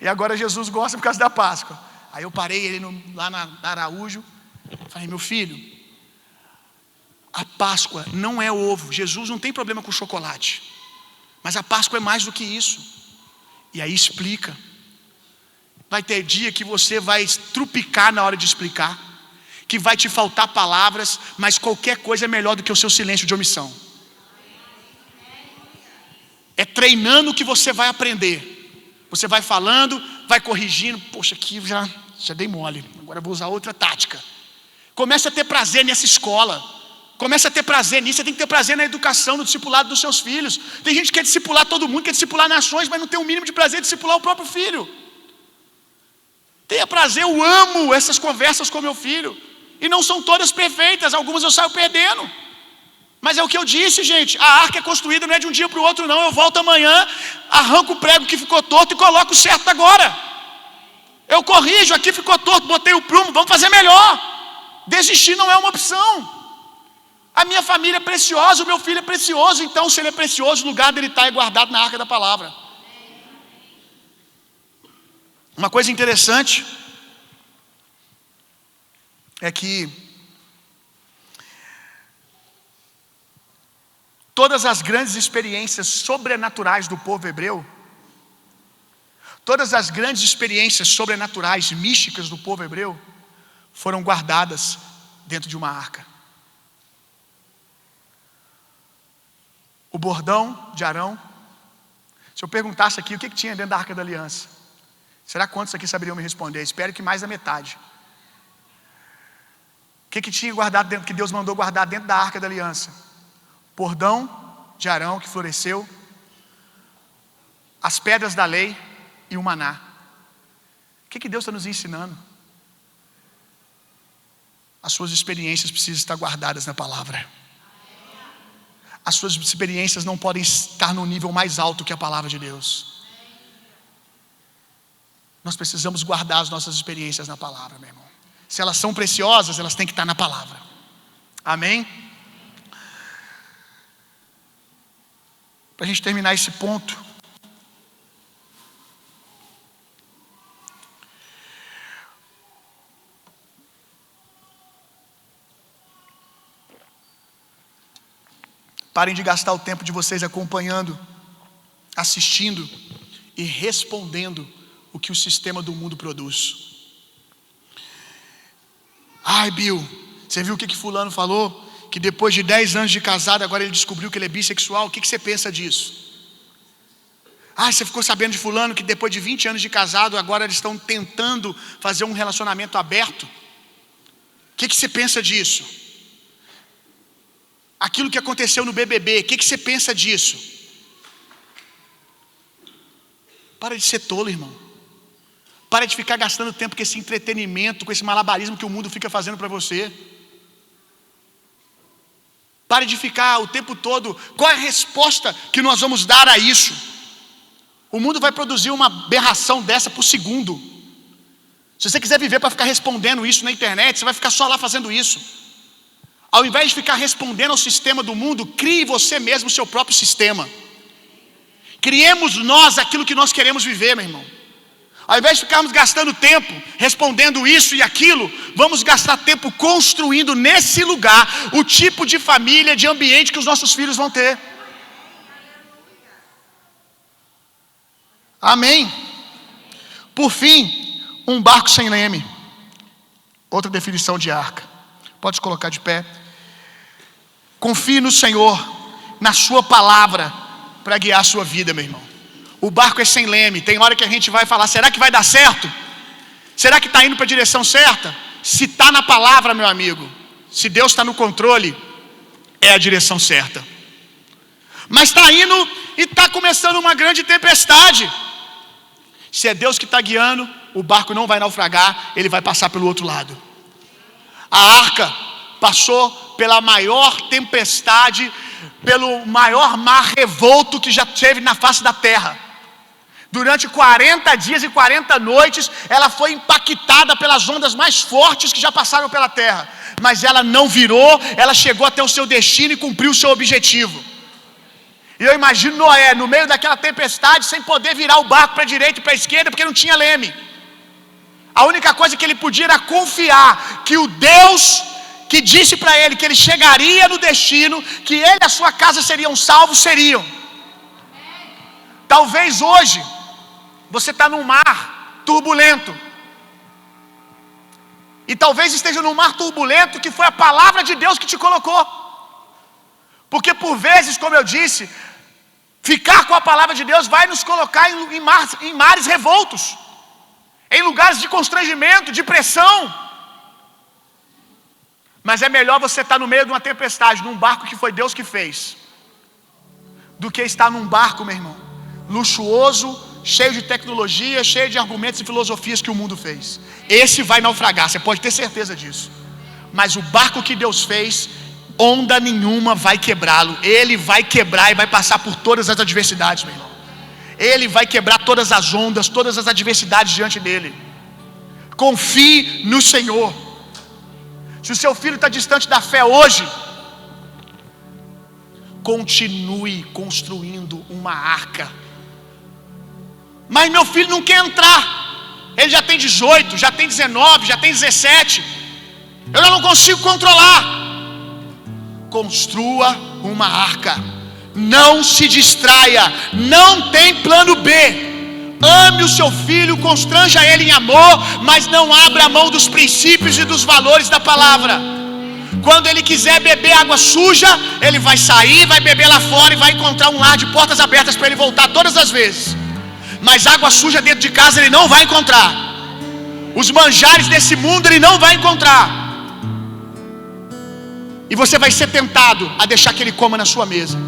E agora Jesus gosta por causa da Páscoa. Aí eu parei ele lá na Araújo. Falei: meu filho, a Páscoa não é ovo. Jesus não tem problema com chocolate. Mas a Páscoa é mais do que isso. E aí explica. Vai ter dia que você vai trupicar na hora de explicar, que vai te faltar palavras, mas qualquer coisa é melhor do que o seu silêncio de omissão. É treinando que você vai aprender. Você vai falando, vai corrigindo. Poxa, aqui já dei mole, agora eu vou usar outra tática. Comece a ter prazer nessa escola. Comece a ter prazer nisso. Você tem que ter prazer na educação, no discipulado dos seus filhos. Tem gente que quer discipular todo mundo, quer discipular nações, mas não tem o mínimo de prazer de discipular o próprio filho. Tenha prazer, eu amo essas conversas com meu filho. E não são todas perfeitas, algumas eu saio perdendo. Mas é o que eu disse, gente: a arca é construída não é de um dia para o outro, não. Eu volto amanhã, arranco o prego que ficou torto e coloco o certo agora. Eu corrijo, aqui ficou torto, botei o prumo, vamos fazer melhor. Desistir não é uma opção. A minha família é preciosa, o meu filho é precioso. Então, se ele é precioso, o lugar dele está é guardado na arca da palavra. Uma coisa interessante é que todas as grandes experiências sobrenaturais do povo hebreu, todas as grandes experiências sobrenaturais, místicas do povo hebreu, foram guardadas dentro de uma arca. O bordão de Arão, se eu perguntasse aqui o que tinha dentro da Arca da Aliança, será quantos aqui saberiam me responder? Espero que mais da metade. O que tinha guardado dentro, que Deus mandou guardar dentro da Arca da Aliança? Bordão de Arão que floresceu, as pedras da lei e o maná. O que Deus está nos ensinando? As suas experiências precisam estar guardadas na palavra. As suas experiências não podem estar no nível mais alto que a palavra de Deus. Nós precisamos guardar as nossas experiências na palavra, meu irmão. Se elas são preciosas, elas têm que estar na palavra. Amém? Para a gente terminar esse ponto, parem de gastar o tempo de vocês acompanhando, assistindo e respondendo o que o sistema do mundo produz. Ai, Bill, você viu o que fulano falou? Que depois de 10 anos de casado, agora ele descobriu que ele é bissexual. O que você pensa disso? Ah, você ficou sabendo de fulano que depois de 20 anos de casado, agora eles estão tentando fazer um relacionamento aberto. O que você pensa disso? Aquilo que aconteceu no BBB, o que você pensa disso? Para de ser tolo, irmão. Para de ficar gastando tempo com esse entretenimento, com esse malabarismo que o mundo fica fazendo para você. Pare de ficar o tempo todo. Qual é a resposta que nós vamos dar a isso? O mundo vai produzir uma aberração dessa por segundo. Se você quiser viver para ficar respondendo isso na internet, você vai ficar só lá fazendo isso. Ao invés de ficar respondendo ao sistema do mundo, crie você mesmo o seu próprio sistema. Criemos nós aquilo que nós queremos viver, meu irmão. Ao invés de ficarmos gastando tempo respondendo isso e aquilo, vamos gastar tempo construindo nesse lugar o tipo de família, de ambiente que os nossos filhos vão ter. Amém. Por fim, um barco sem leme. Outra definição de arca. Pode colocar de pé. Confie no Senhor, na sua palavra, para guiar a sua vida, meu irmão. O barco é sem leme. Tem hora que a gente vai falar, será que vai dar certo? Será que está indo para a direção certa? Se está na palavra, meu amigo, se Deus está no controle, é a direção certa. Mas está indo e está começando uma grande tempestade. Se é Deus que está guiando, o barco não vai naufragar, ele vai passar pelo outro lado. A arca passou pela maior tempestade, pelo maior mar revolto que já teve na face da terra. Durante 40 dias e 40 noites, ela foi impactada pelas ondas mais fortes que já passaram pela terra. Mas ela não virou, ela chegou até o seu destino e cumpriu o seu objetivo. E eu imagino Noé no meio daquela tempestade, sem poder virar o barco para a direita e para a esquerda, porque não tinha leme. A única coisa que ele podia era confiar que o Deus que disse para ele que ele chegaria no destino, que ele e a sua casa seriam salvos, seriam. Talvez hoje você está num mar turbulento. E talvez esteja num mar turbulento que foi a palavra de Deus que te colocou. Porque por vezes, como eu disse, ficar com a palavra de Deus vai nos colocar em mares revoltos, em lugares de constrangimento, de pressão. Mas é melhor você estar no meio de uma tempestade, num barco que foi Deus que fez, do que estar num barco, meu irmão, luxuoso, cheio de tecnologia, cheio de argumentos e filosofias que o mundo fez. Esse vai naufragar, você pode ter certeza disso. Mas o barco que Deus fez, onda nenhuma vai quebrá-lo. Ele vai quebrar e vai passar por todas as adversidades, meu irmão. Ele vai quebrar todas as ondas, todas as adversidades diante dele. Confie no Senhor. Se o seu filho está distante da fé hoje, continue construindo uma arca. Mas meu filho não quer entrar. Ele já tem 18, já tem 19, já tem 17. Eu não consigo controlar. Construa uma arca. Não se distraia. Não tem plano B. Ame o seu filho, constranja ele em amor, mas não abra mão dos princípios e dos valores da palavra. Quando ele quiser beber água suja, ele vai sair, vai beber lá fora e vai encontrar um lar de portas abertas para ele voltar todas as vezes. Mas água suja dentro de casa ele não vai encontrar. Os manjares desse mundo ele não vai encontrar. E você vai ser tentado a deixar que ele coma na sua mesa,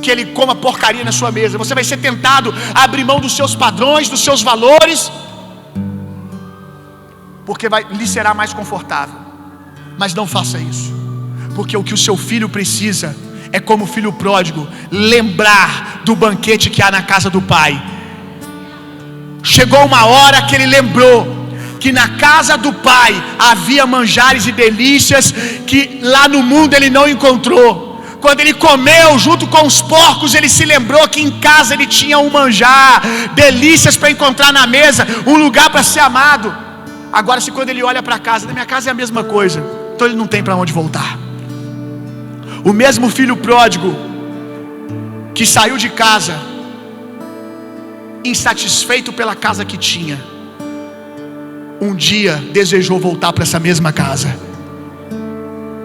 que ele coma porcaria na sua mesa. Você vai ser tentado a abrir mão dos seus padrões, dos seus valores, porque lhe será mais confortável. Mas não faça isso, porque o que o seu filho precisa é, como o filho pródigo, lembrar do banquete que há na casa do pai. Chegou uma hora que ele lembrou que na casa do pai havia manjares e delícias que lá no mundo ele não encontrou. Quando ele comeu junto com os porcos, ele se lembrou que em casa ele tinha um manjar, delícias para encontrar na mesa, um lugar para ser amado. Agora, se quando ele olha para casa, na minha casa é a mesma coisa, então ele não tem para onde voltar. O mesmo filho pródigo que saiu de casa insatisfeito pela casa que tinha, um dia desejou voltar para essa mesma casa.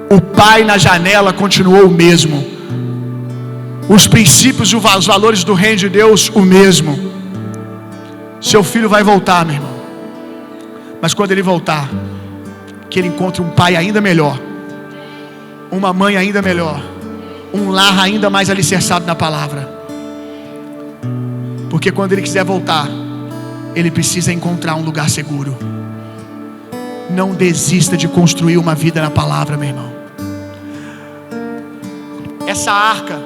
O pai na janela continuou o mesmo, os princípios e os valores do reino de Deus o mesmo. Seu filho vai voltar, meu irmão, mas quando ele voltar, que ele encontre um pai ainda melhor, uma mãe ainda melhor, um lar ainda mais alicerçado na palavra. Porque quando ele quiser voltar, ele precisa encontrar um lugar seguro. Não desista de construir uma vida na palavra, meu irmão. Essa arca,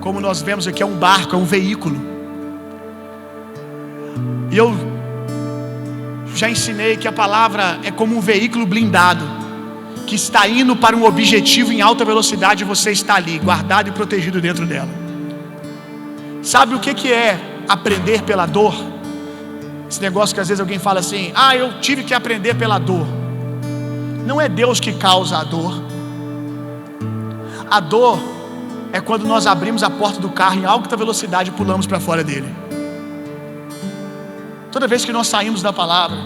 como nós vemos aqui, é um barco, é um veículo. E eu já ensinei que a palavra é como um veículo blindado que está indo para um objetivo em alta velocidade e você está ali, guardado e protegido dentro dela. Sabe o que é aprender pela dor? Esse negócio que às vezes alguém fala assim: eu tive que aprender pela dor. Não é Deus que causa a dor. A dor é quando nós abrimos a porta do carro em alta velocidade e pulamos para fora dele. Toda vez que nós saímos da palavra,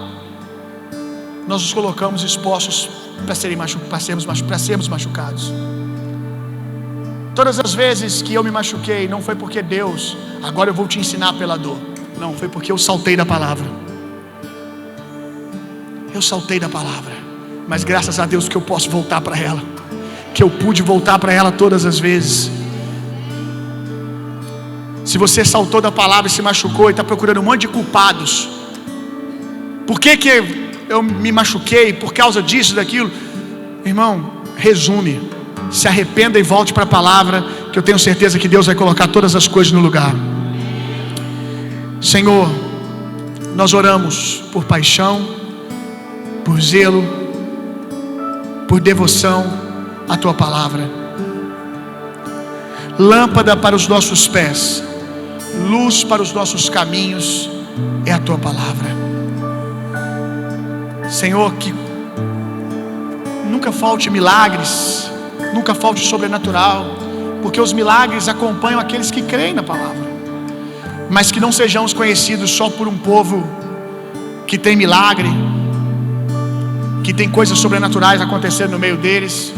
nós nos colocamos expostos para sermos machucados. Todas as vezes que eu me machuquei, não foi porque Deus, agora eu vou te ensinar pela dor. Não, foi porque eu saltei da palavra. Eu saltei da palavra. Mas graças a Deus que eu posso voltar para ela. Que eu pude voltar para ela todas as vezes. Se você saltou da palavra e se machucou e está procurando um monte de culpados, por que eu me machuquei? Por causa disso, daquilo? Irmão, resume. Se arrependa e volte para a palavra, que eu tenho certeza que Deus vai colocar todas as coisas no lugar. Senhor, nós oramos por paixão, por zelo, por devoção à Tua palavra. Lâmpada para os nossos pés, luz para os nossos caminhos é a Tua palavra. Senhor, que nunca falte milagres, nunca falte sobrenatural, porque os milagres acompanham aqueles que creem na palavra. Mas que não sejamos conhecidos só por um povo que tem milagre, que tem coisas sobrenaturais acontecendo no meio deles,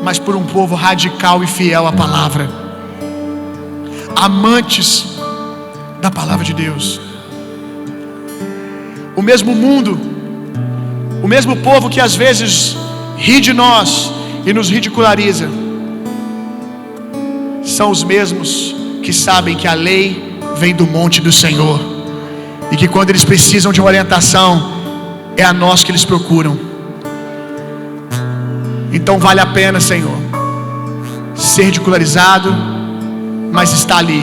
mas por um povo radical e fiel à palavra, amantes da palavra de Deus. O mesmo mundo, o mesmo povo que às vezes ri de nós e nos ridiculariza, são os mesmos que sabem que a lei vem do monte do Senhor e que quando eles precisam de uma orientação, é a nós que eles procuram. Então vale a pena, Senhor, ser ridicularizado, mas estar ali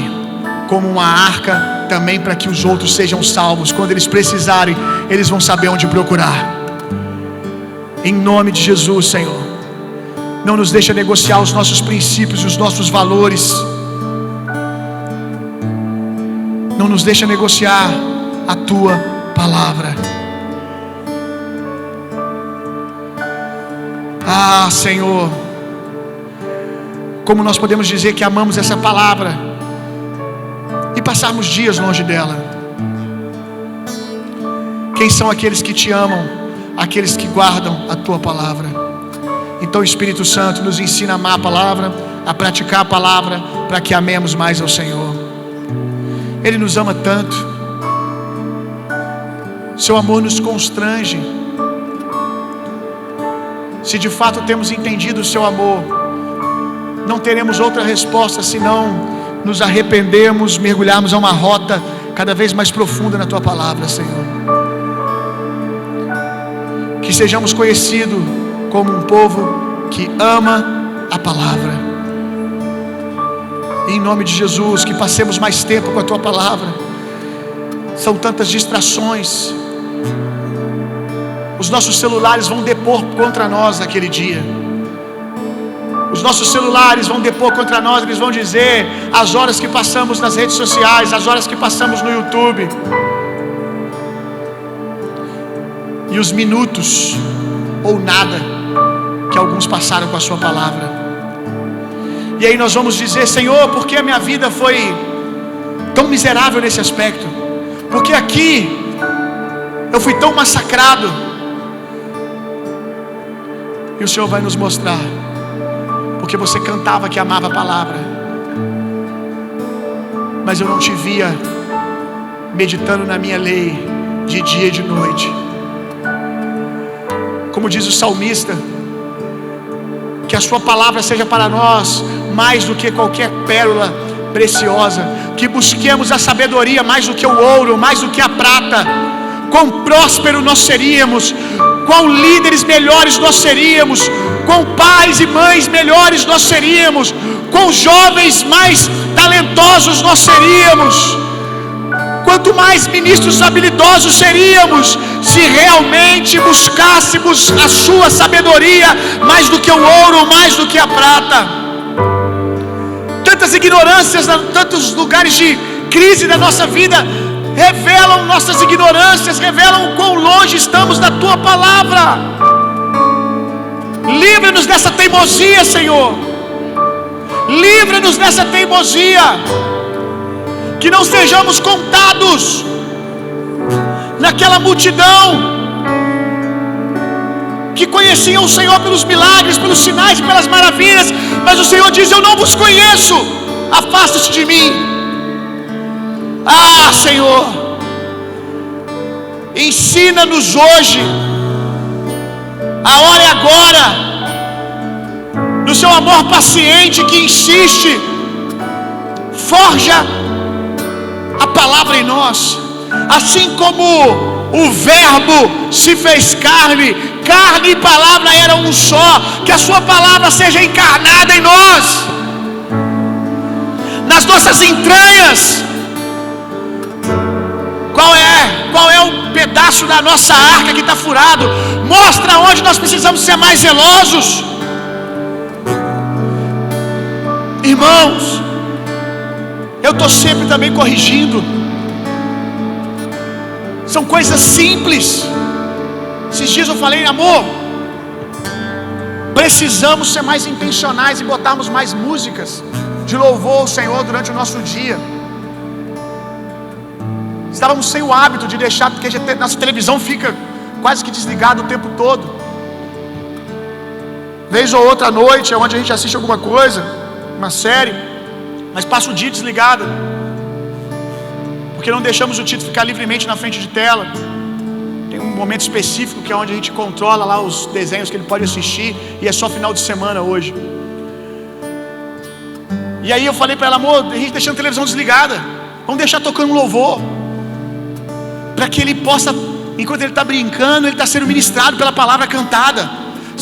como uma arca também para que os outros sejam salvos. Quando eles precisarem, eles vão saber onde procurar. Em nome de Jesus, Senhor, não nos deixa negociar os nossos princípios e os nossos valores. Não nos deixa negociar a Tua palavra. Senhor, como nós podemos dizer que amamos essa palavra e passarmos dias longe dela? Quem são aqueles que Te amam? Aqueles que guardam a Tua palavra. Então, Espírito Santo, nos ensina a amar a palavra, a praticar a palavra, para que amemos mais ao Senhor. Ele nos ama tanto. Seu amor nos constrange. Se de fato temos entendido o Seu amor, não teremos outra resposta senão nos arrependermos, mergulharmos a uma rota cada vez mais profunda na Tua palavra, Senhor. Que sejamos conhecidos como um povo que ama a palavra. Em nome de Jesus, que passemos mais tempo com a Tua palavra. São tantas distrações. Os nossos celulares vão depor contra nós naquele dia. Os nossos celulares vão depor contra nós. Eles vão dizer as horas que passamos nas redes sociais, as horas que passamos no YouTube, e os minutos ou nada que alguns passaram com a Sua palavra. E aí nós vamos dizer: Senhor, por que a minha vida foi tão miserável nesse aspecto? Porque aqui eu fui tão massacrado. E o Senhor vai nos mostrar, porque você cantava que amava a palavra, mas eu não te via meditando na minha lei de dia e de noite. Como diz o salmista, que a Sua palavra seja para nós mais do que qualquer pérola preciosa, que busquemos a sabedoria mais do que o ouro, mais do que a prata. Quão próspero nós seríamos, quão líderes melhores nós seríamos, quão pais e mães melhores nós seríamos, quão jovens mais talentosos nós seríamos, quanto mais ministros habilidosos seríamos se realmente buscássemos a sua sabedoria mais do que o ouro, mais do que a prata. Tantas ignorâncias, tantos lugares de crise da nossa vida revelam nossas ignorâncias, revelam o quão longe estamos da tua palavra. Livra-nos dessa teimosia, Senhor. Livra-nos dessa teimosia. Que não sejamos contados naquela multidão que conheciam o Senhor pelos milagres, pelos sinais e pelas maravilhas, mas o Senhor diz: eu não vos conheço, afasta-te de mim. Ah, Senhor, ensina-nos hoje, a hora é agora, no seu amor paciente que insiste, forja a palavra em nós, assim como o Verbo se fez carne, carne e palavra eram um só, que a sua palavra seja encarnada em nós, nas nossas entranhas. Qual é o pedaço da nossa arca que está furado? Mostra onde nós precisamos ser mais zelosos. Irmãos, eu estou sempre também corrigindo. São coisas simples. Esses dias eu falei: amor, precisamos ser mais intencionais e botarmos mais músicas de louvor ao Senhor durante o nosso dia. Estávamos sem o hábito de deixar, porque nossa televisão fica quase que desligada o tempo todo. Vez ou outra noite é onde a gente assiste alguma coisa, uma série, mas passa o dia desligada, porque não deixamos o Tito ficar livremente na frente de tela. Tem um momento específico que é onde a gente controla lá os desenhos que ele pode assistir, e é só final de semana hoje. E aí eu falei para ela: amor, a gente deixando a televisão desligada, vamos deixar tocando um louvor, para que ele possa, enquanto ele está brincando, ele está sendo ministrado pela palavra cantada.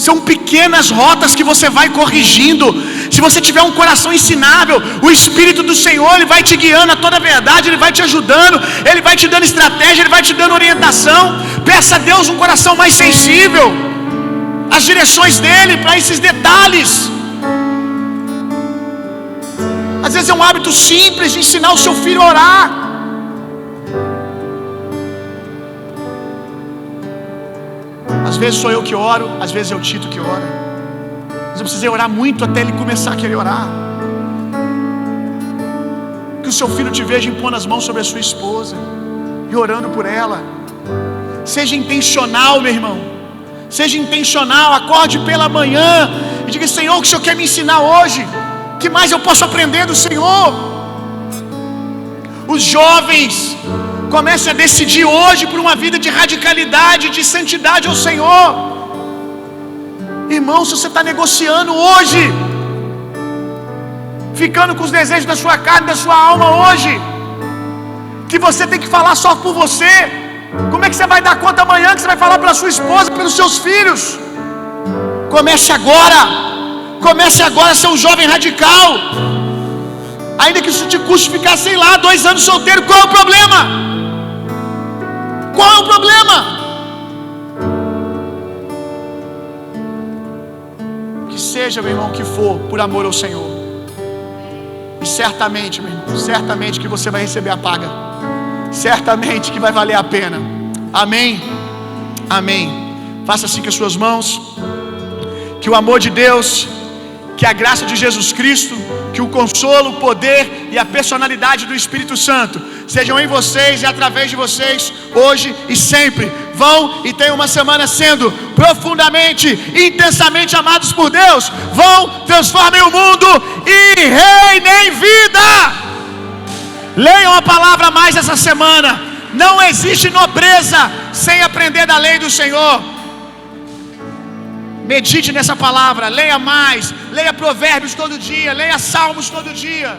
São pequenas rotas que você vai corrigindo. Se você tiver um coração ensinável, o Espírito do Senhor, ele vai te guiando a toda a verdade, ele vai te ajudando, ele vai te dando estratégia, ele vai te dando orientação. Peça a Deus um coração mais sensível às direções dele, para esses detalhes. Às vezes é um hábito simples de ensinar o seu filho a orar. Às vezes sou eu que oro, às vezes é o Tito que ora. Mas eu precisei orar muito até ele começar a querer orar. Que o seu filho te veja impondo as mãos sobre a sua esposa e orando por ela. Seja intencional, meu irmão. Seja intencional, acorde pela manhã e diga: Senhor, o que o Senhor quer me ensinar hoje? O que mais eu posso aprender do Senhor? Os jovens, comece a decidir hoje por uma vida de radicalidade, de santidade ao Senhor. Irmão, se você está negociando hoje, ficando com os desejos da sua carne, da sua alma hoje, que você tem que falar só por você, como é que você vai dar conta amanhã que você vai falar pela sua esposa, pelos seus filhos? Comece agora. Comece agora a ser um jovem radical. Ainda que isso te custe ficar, sei lá, 2 anos solteiro, qual é o problema? Qual é o problema? Que seja, meu irmão, que for, por amor ao Senhor. E certamente, meu irmão, certamente que você vai receber a paga. Certamente que vai valer a pena. Amém? Amém. Faça assim com as suas mãos. Que o amor de Deus, que a graça de Jesus Cristo, que o consolo, o poder e a personalidade do Espírito Santo sejam em vocês e através de vocês, hoje e sempre. Vão e tenham uma semana sendo profundamente, intensamente amados por Deus. Vão, transformem o mundo e reinem vida. Leiam a palavra mais essa semana. Não existe nobreza sem aprender da lei do Senhor. Medite nessa palavra, leia mais, leia Provérbios todo dia, leia Salmos todo dia.